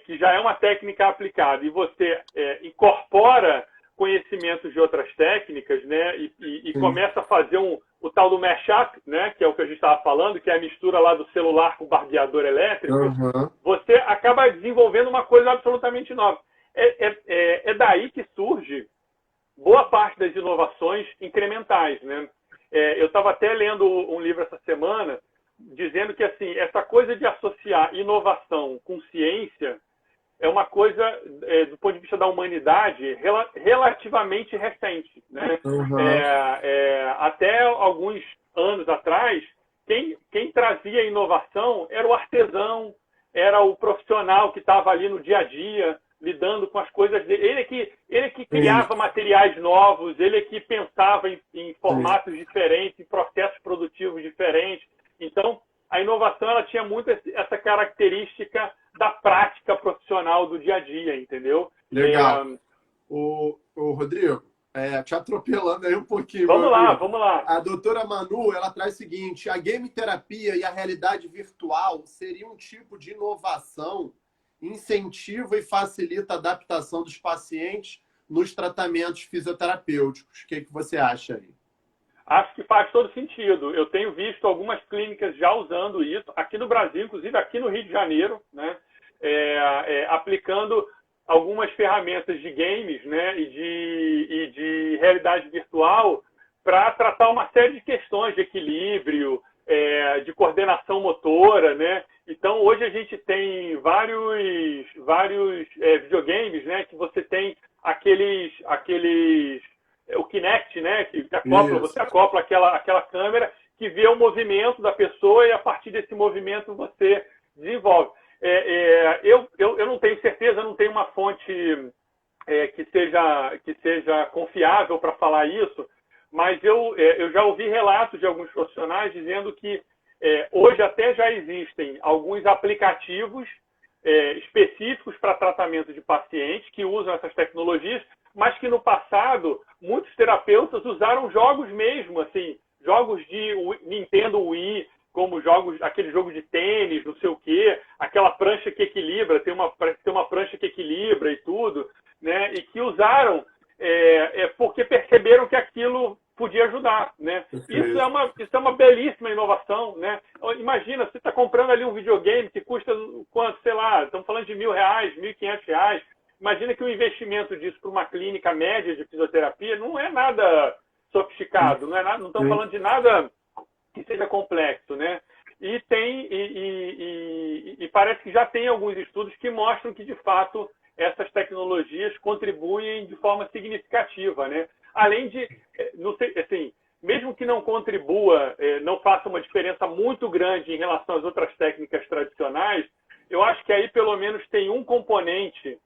que já é uma técnica aplicada e você incorpora conhecimentos de outras técnicas, né, e começa a fazer o tal do mashup, né, que é o que a gente estava falando, que é a mistura lá do celular com o barbeador elétrico, você acaba desenvolvendo uma coisa absolutamente nova. É daí que surge boa parte das inovações incrementais, né? Eu estava até lendo um livro essa semana dizendo que assim, essa coisa de associar inovação com ciência é uma coisa, do ponto de vista da humanidade, relativamente recente, né? Até alguns anos atrás, quem trazia inovação era o artesão, era o profissional que estava ali no dia a dia, lidando com as coisas dele. Ele que criava materiais novos, ele que pensava em formatos diferentes, em processos produtivos diferentes. Então, a inovação ela tinha muito essa característica da prática profissional do dia a dia, entendeu? Legal. O Rodrigo, te atropelando aí um pouquinho. Vamos lá, vamos lá. A doutora Manu, ela traz o seguinte: a game terapia e a realidade virtual seria um tipo de inovação, incentiva e facilita a adaptação dos pacientes nos tratamentos fisioterapêuticos. O que você acha aí? Acho que faz todo sentido. Eu tenho visto algumas clínicas já usando isso, aqui no Brasil, inclusive aqui no Rio de Janeiro, né? Aplicando algumas ferramentas de games, né? e de realidade virtual para tratar uma série de questões de equilíbrio, de coordenação motora, né? Então, hoje a gente tem vários videogames, né? Que você tem aqueles o Kinect, né? Que você acopla aquela câmera que vê o movimento da pessoa e a partir desse movimento você desenvolve. Eu não tenho certeza, não tenho uma fonte que seja confiável para falar isso, mas eu já ouvi relatos de alguns profissionais dizendo que hoje até já existem alguns aplicativos específicos para tratamento de pacientes que usam essas tecnologias, mas que no passado muitos terapeutas usaram jogos mesmo, assim, jogos de Nintendo Wii, como aquele jogo de tênis, não sei o quê, aquela prancha que equilibra, tem uma prancha que equilibra e tudo, né? E que usaram porque perceberam que aquilo podia ajudar, né? Isso é uma belíssima inovação, né? Imagina, você está comprando ali um videogame que custa quanto, sei lá, estamos falando de R$1.000, R$1.500. Imagina que o investimento disso para uma clínica média de fisioterapia não é nada sofisticado, não estamos falando de nada que seja complexo, né? E parece que já tem alguns estudos que mostram que, de fato, essas tecnologias contribuem de forma significativa, né? Além de, não sei, assim, mesmo que não contribua, não faça uma diferença muito grande em relação às outras técnicas tradicionais, eu acho que aí pelo menos tem um componente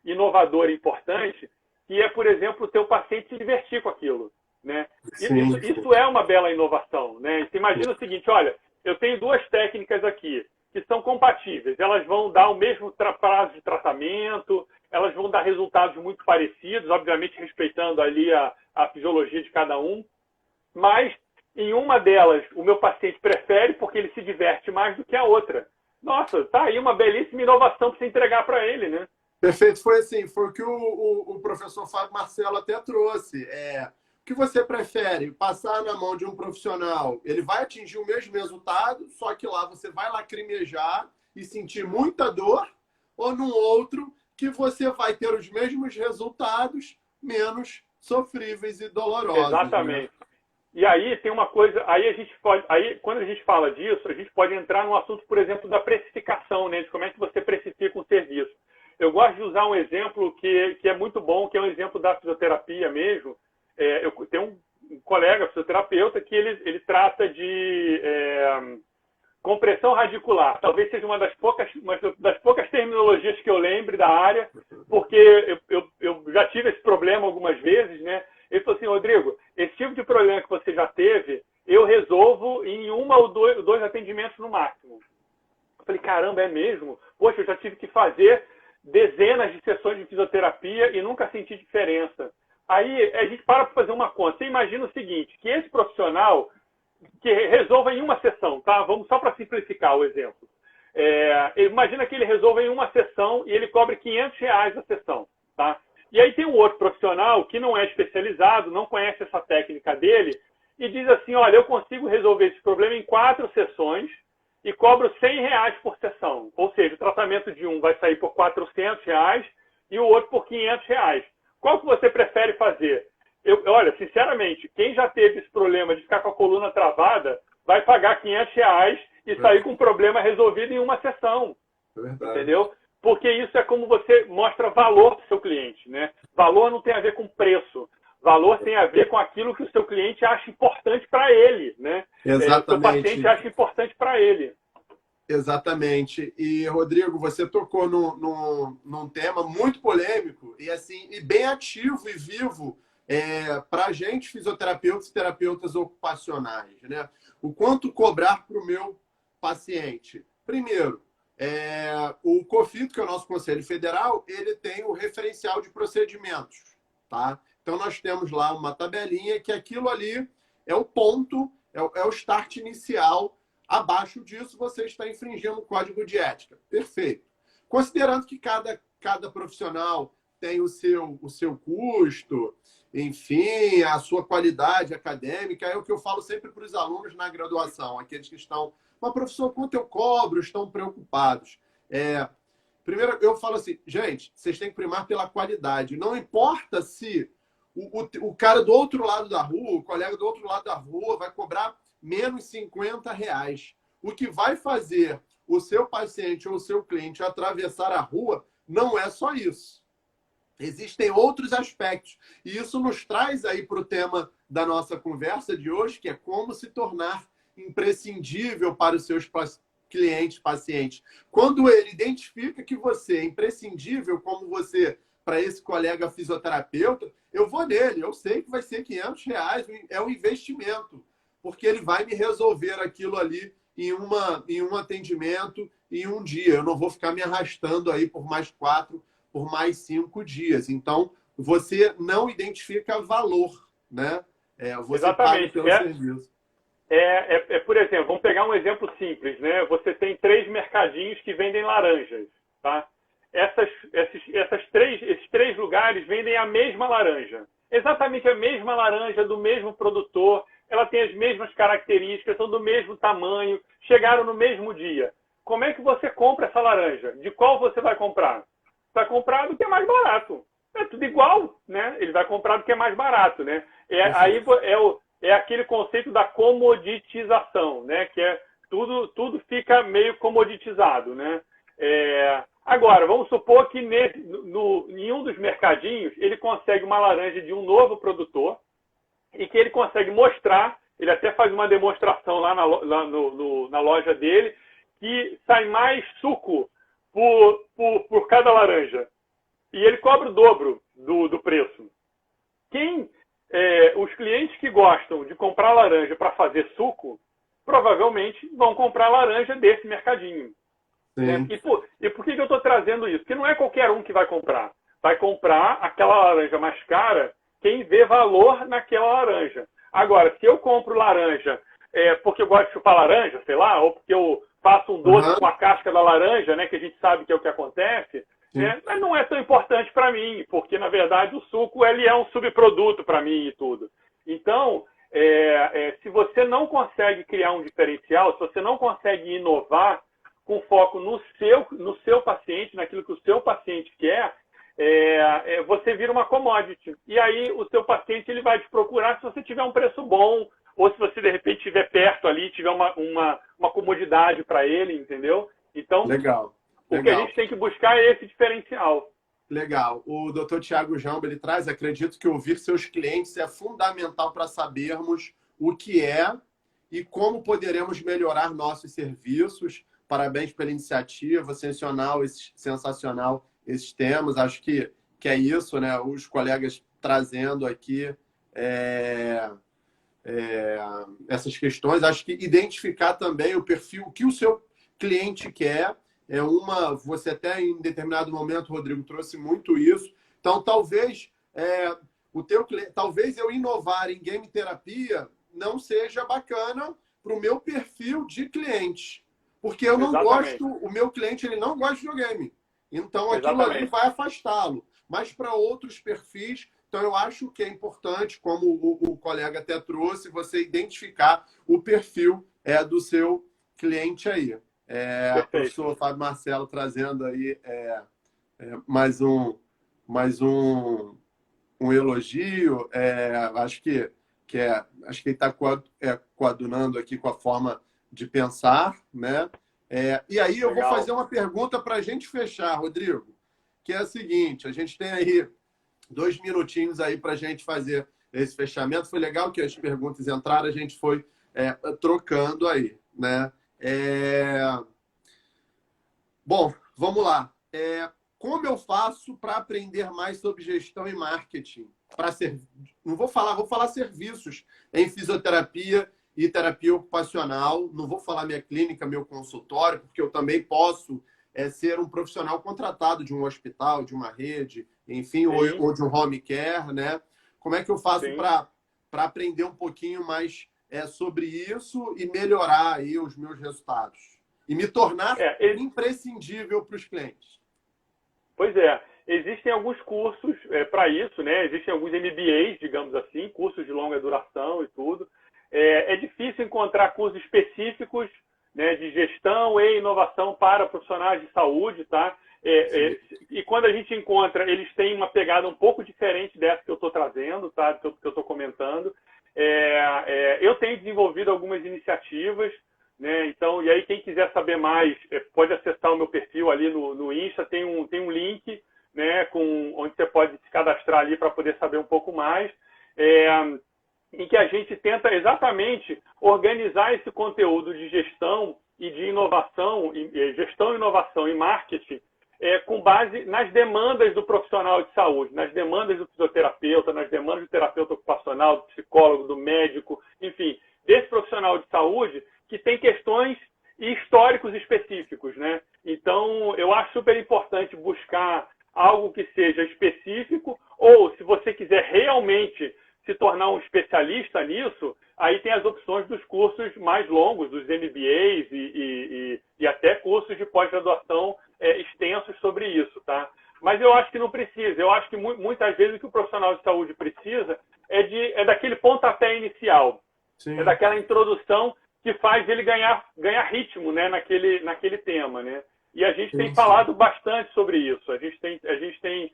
inovador importante, que é, por exemplo, o teu paciente se divertir com aquilo, né? Isso é uma bela inovação, né? Você imagina o seguinte: olha, eu tenho duas técnicas aqui que são compatíveis, elas vão dar o mesmo prazo de tratamento, elas vão dar resultados muito parecidos, obviamente respeitando ali a fisiologia de cada um, mas em uma delas o meu paciente prefere porque ele se diverte mais do que a outra. Nossa, tá aí uma belíssima inovação para você entregar para ele, né? Perfeito, foi o que o professor Fábio Marcelo até trouxe. O que você prefere? Passar na mão de um profissional, ele vai atingir o mesmo resultado, só que lá você vai lacrimejar e sentir muita dor, ou num outro que você vai ter os mesmos resultados, menos sofríveis e dolorosos. Exatamente. Né? E aí tem uma coisa, quando a gente fala disso, a gente pode entrar no assunto, por exemplo, da precificação, né? De como é que você precifica um serviço. Eu gosto de usar um exemplo que é muito bom, que é um exemplo da fisioterapia mesmo. Eu tenho um colega fisioterapeuta que ele trata de compressão radicular. Talvez seja uma das poucas terminologias que eu lembre da área, porque eu já tive esse problema algumas vezes, né? Ele falou assim: Rodrigo, esse tipo de problema que você já teve, eu resolvo em uma ou dois atendimentos no máximo. Eu falei: caramba, é mesmo? Poxa, eu já tive que fazer dezenas de sessões de fisioterapia e nunca senti diferença. Aí a gente para fazer uma conta. Você imagina o seguinte, que esse profissional que resolva em uma sessão, tá? Vamos só para simplificar o exemplo. Imagina que ele resolva em uma sessão e ele cobre R$500 a sessão, tá? E aí tem um outro profissional que não é especializado, não conhece essa técnica dele e diz assim: olha, eu consigo resolver esse problema em 4 sessões e cobro R$100 por sessão. Ou seja, o tratamento de um vai sair por R$400 e o outro por R$500. Qual que você prefere fazer? Olha, sinceramente, quem já teve esse problema de ficar com a coluna travada vai pagar R$500 e sair com o problema resolvido em uma sessão. Entendeu? Porque isso é como você mostra valor para o seu cliente, né? Valor não tem a ver com preço. Valor tem a ver com aquilo que o seu cliente acha importante para ele, né? Exatamente. O seu paciente acha importante para ele. Exatamente. E, Rodrigo, você tocou num tema muito polêmico e, assim, e bem ativo e vivo para a gente, fisioterapeutas e terapeutas ocupacionais, né? O quanto cobrar para o meu paciente? Primeiro, o COFIT, que é o nosso Conselho Federal, ele tem o referencial de procedimentos, tá? Então, nós temos lá uma tabelinha que aquilo ali é o ponto, é o start inicial. Abaixo disso, você está infringindo o código de ética. Perfeito. Considerando que cada profissional tem o seu custo, enfim, a sua qualidade acadêmica, é o que eu falo sempre para os alunos na graduação, aqueles que estão, mas professor, quanto eu cobro? Estão preocupados. Primeiro, eu falo assim, gente, vocês têm que primar pela qualidade. Não importa se o cara do outro lado da rua, o colega do outro lado da rua vai cobrar menos R$ 50. O que vai fazer o seu paciente ou o seu cliente atravessar a rua não é só isso. Existem outros aspectos. E isso nos traz aí para o tema da nossa conversa de hoje, que é como se tornar imprescindível para os seus clientes, pacientes. Quando ele identifica que você é imprescindível, como você, para esse colega fisioterapeuta, eu vou nele, eu sei que vai ser R$ 500, é um investimento, porque ele vai me resolver aquilo ali em um atendimento, em um dia. Eu não vou ficar me arrastando aí por mais 4, por mais 5 dias. Então, você não identifica valor, né? Você Exatamente. paga pelo serviço. Por exemplo, vamos pegar um exemplo simples, né? Você tem 3 mercadinhos que vendem laranjas, tá? Esses 3 lugares vendem a mesma laranja. Exatamente a mesma laranja do mesmo produtor. Ela tem as mesmas características, são do mesmo tamanho, chegaram no mesmo dia. Como é que você compra essa laranja? De qual você vai comprar? Vai comprar do que é mais barato. É tudo igual, né? Ele vai comprar do que é mais barato, né? Aí é aquele conceito da comoditização, né? Que é tudo fica meio comoditizado, né? Agora, vamos supor que em um dos mercadinhos ele consegue uma laranja de um novo produtor e que ele consegue mostrar, ele até faz uma demonstração lá na loja dele, que sai mais suco por cada laranja. E ele cobra o dobro do preço. Os clientes que gostam de comprar laranja para fazer suco, provavelmente vão comprar laranja desse mercadinho. Né? E por que eu estou trazendo isso? Porque não é qualquer um que vai comprar. Vai comprar aquela laranja mais cara quem vê valor naquela laranja. Agora, se eu compro laranja porque eu gosto de chupar laranja, sei lá, ou porque eu faço um doce com a casca da laranja, né, que a gente sabe que é o que acontece, né, mas não é tão importante para mim, porque, na verdade, o suco ele é um subproduto para mim e tudo. Então, se você não consegue criar um diferencial, se você não consegue inovar com foco no seu paciente, naquilo que o seu paciente quer, você vira uma commodity. E aí o seu paciente ele vai te procurar se você tiver um preço bom, ou se você, de repente, estiver perto ali, tiver uma comodidade para ele, entendeu? Então, Legal. O que a gente tem que buscar é esse diferencial. Legal. O Dr. Tiago Jamba, ele traz, acredito que ouvir seus clientes é fundamental para sabermos o que é e como poderemos melhorar nossos serviços. Parabéns pela iniciativa, sensacional esses temas. Acho que é isso, né? Os colegas trazendo aqui essas questões. Acho que identificar também o perfil, o que o seu cliente quer. Você até em determinado momento, Rodrigo, trouxe muito isso. Então, talvez talvez eu inovar em game terapia não seja bacana para o meu perfil de cliente. Porque eu não gosto, o meu cliente ele não gosta de videogame. Então, aquilo ali vai afastá-lo. Mas para outros perfis, então eu acho que é importante, como o colega até trouxe, você identificar o perfil do seu cliente aí. O professor Fábio Marcelo trazendo aí mais um elogio. Acho que ele está coadunando aqui com a forma de pensar, né? E aí eu vou fazer uma pergunta para a gente fechar, Rodrigo, que é a seguinte: a gente tem aí 2 minutinhos aí para a gente fazer esse fechamento. Foi legal que as perguntas entraram, a gente foi trocando aí, né? Bom, vamos lá. Como eu faço para aprender mais sobre gestão e marketing? Vou falar serviços em fisioterapia e terapia ocupacional. Não vou falar minha clínica, meu consultório, porque eu também posso ser um profissional contratado de um hospital, de uma rede, enfim, ou de um home care, né? Como é que eu faço para aprender um pouquinho mais sobre isso e melhorar aí os meus resultados? E me tornar imprescindível para os clientes. Pois é. Existem alguns cursos para isso, né? Existem alguns MBAs, digamos assim, cursos de longa duração e tudo. É difícil encontrar cursos específicos, né, de gestão e inovação para profissionais de saúde, tá? E quando a gente encontra, eles têm uma pegada um pouco diferente dessa que eu estou trazendo, tá? Que eu estou comentando. Eu tenho desenvolvido algumas iniciativas, né? Então, e aí quem quiser saber mais, pode acessar o meu perfil ali no Insta, tem um link, né, onde você pode se cadastrar ali para poder saber um pouco mais. Em que a gente tenta exatamente organizar esse conteúdo de gestão e de inovação, gestão, inovação e marketing, com base nas demandas do profissional de saúde, nas demandas do fisioterapeuta, nas demandas do terapeuta ocupacional, do psicólogo, do médico, enfim, desse profissional de saúde que tem questões e históricos específicos, né? Então, eu acho super importante buscar algo que seja específico, ou se você quiser realmente se tornar um especialista nisso, aí tem as opções dos cursos mais longos, dos MBAs e até cursos de pós-graduação extensos sobre isso, tá? Mas eu acho que não precisa. Eu acho que muitas vezes o que o profissional de saúde precisa é daquele pontapé inicial. Sim. É daquela introdução que faz ele ganhar ritmo, né, naquele tema, né? E a gente tem falado bastante sobre isso. A gente tem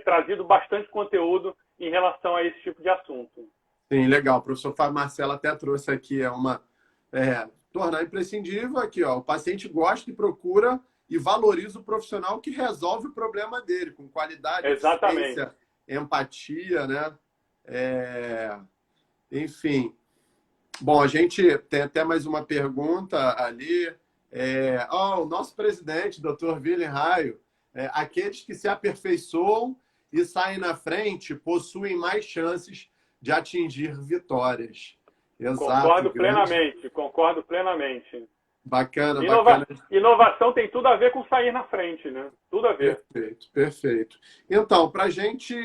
trazido bastante conteúdo em relação a esse tipo de assunto. Sim, legal. O professor Fábio Marcelo até trouxe aqui tornar imprescindível aqui, ó. O paciente gosta e procura e valoriza o profissional que resolve o problema dele, com qualidade, eficiência, empatia, né? Enfim. Bom, a gente tem até mais uma pergunta ali. O nosso presidente, Dr. William Raio, aqueles que se aperfeiçoam e saem na frente possuem mais chances de atingir vitórias. Exato. Concordo plenamente. Bacana. Inovação tem tudo a ver com sair na frente, né? Tudo a ver. Perfeito. Então, para a gente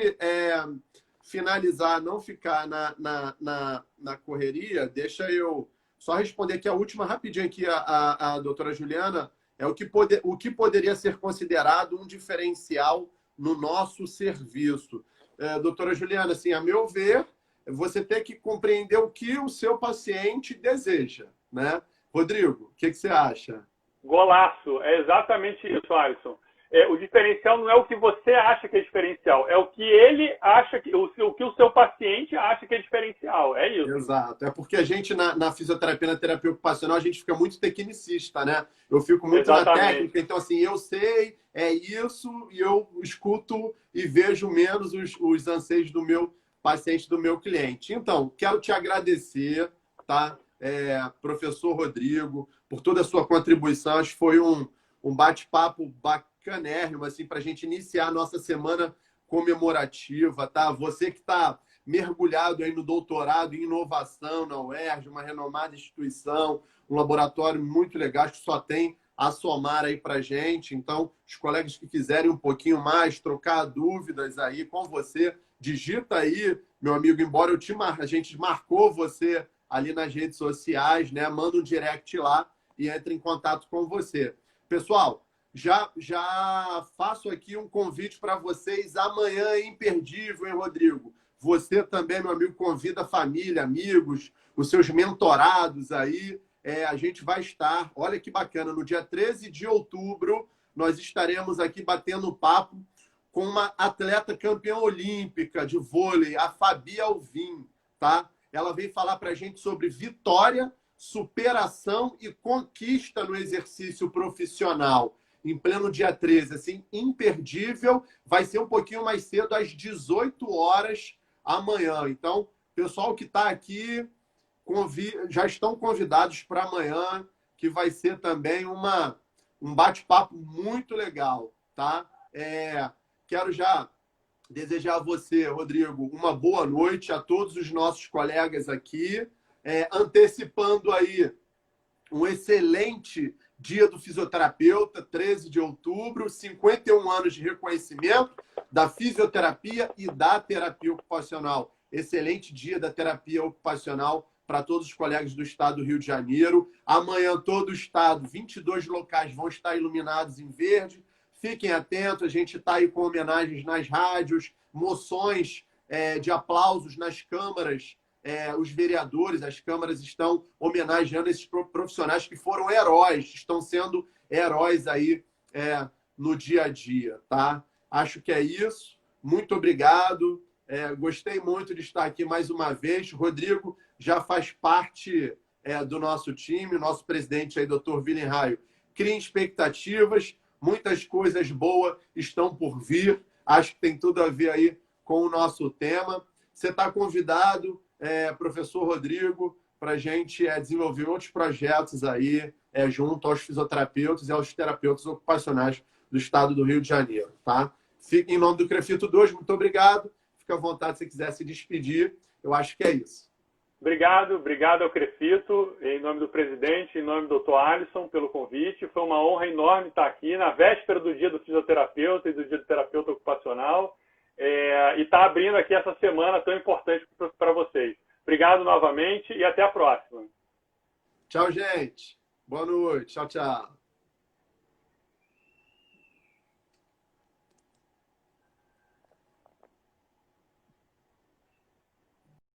finalizar, não ficar na correria, deixa eu só responder aqui a última rapidinho aqui, a doutora Juliana, o que poderia ser considerado um diferencial no nosso serviço. Doutora Juliana, assim, a meu ver, você tem que compreender o que o seu paciente deseja, né? Rodrigo, o que você acha? Golaço, é exatamente isso, Alisson. O diferencial não é o que você acha que é diferencial, é o que ele acha, o que o seu paciente acha que é diferencial, é isso. Exato, é porque a gente na fisioterapia, na terapia ocupacional, a gente fica muito tecnicista, né? Eu fico muito na técnica, então assim, eu sei, é isso, e eu escuto e vejo menos os anseios do meu paciente, do meu cliente. Então, quero te agradecer, tá? Professor Rodrigo, por toda a sua contribuição, acho que foi um bate-papo bacanérrimo, assim, para a gente iniciar a nossa semana comemorativa, tá? Você que está mergulhado aí no doutorado em inovação na UERJ, uma renomada instituição, um laboratório muito legal, acho que só tem a somar aí para a gente. Então, os colegas que quiserem um pouquinho mais, trocar dúvidas aí com você, digita aí, meu amigo, embora a gente marcou você ali nas redes sociais, né? Manda um direct lá e entre em contato com você. Pessoal, já faço aqui um convite para vocês. Amanhã é imperdível, hein, Rodrigo? Você também, meu amigo, convida a família, amigos, os seus mentorados aí. A gente vai estar, olha que bacana, no dia 13 de outubro, nós estaremos aqui batendo papo com uma atleta campeã olímpica de vôlei, a Fabi Alvim, tá? Ela veio falar para a gente sobre vitória, superação e conquista no exercício profissional. Em pleno dia 13, assim, imperdível. Vai ser um pouquinho mais cedo, às 18 horas amanhã. Então, pessoal que está aqui, já estão convidados para amanhã, que vai ser também um bate-papo muito legal, tá? Quero já desejar a você, Rodrigo, uma boa noite, a todos os nossos colegas aqui, antecipando aí um excelente Dia do Fisioterapeuta, 13 de outubro, 51 anos de reconhecimento da fisioterapia e da terapia ocupacional. Excelente dia da terapia ocupacional para todos os colegas do estado do Rio de Janeiro. Amanhã, todo o estado, 22 locais vão estar iluminados em verde. Fiquem atentos, a gente está aí com homenagens nas rádios, moções de aplausos nas câmaras. Os vereadores, as câmaras estão homenageando esses profissionais que foram heróis, estão sendo heróis aí no dia a dia, tá? Acho que é isso. Muito obrigado. Gostei muito de estar aqui mais uma vez. Rodrigo já faz parte do nosso time, o nosso presidente aí, Dr. William Raio. Cria expectativas, muitas coisas boas estão por vir. Acho que tem tudo a ver aí com o nosso tema. Você está convidado, professor Rodrigo, para a gente desenvolver outros projetos aí junto aos fisioterapeutas e aos terapeutas ocupacionais do estado do Rio de Janeiro, tá? Fique em nome do CREFITO 2, muito obrigado. Fique à vontade se quiser se despedir. Eu acho que é isso. Obrigado ao CREFITO, em nome do presidente, em nome do Dr. Alisson, pelo convite. Foi uma honra enorme estar aqui na véspera do dia do fisioterapeuta e do dia do terapeuta ocupacional. E está abrindo aqui essa semana tão importante para vocês. Obrigado novamente e até a próxima. Tchau, gente. Boa noite. Tchau, tchau.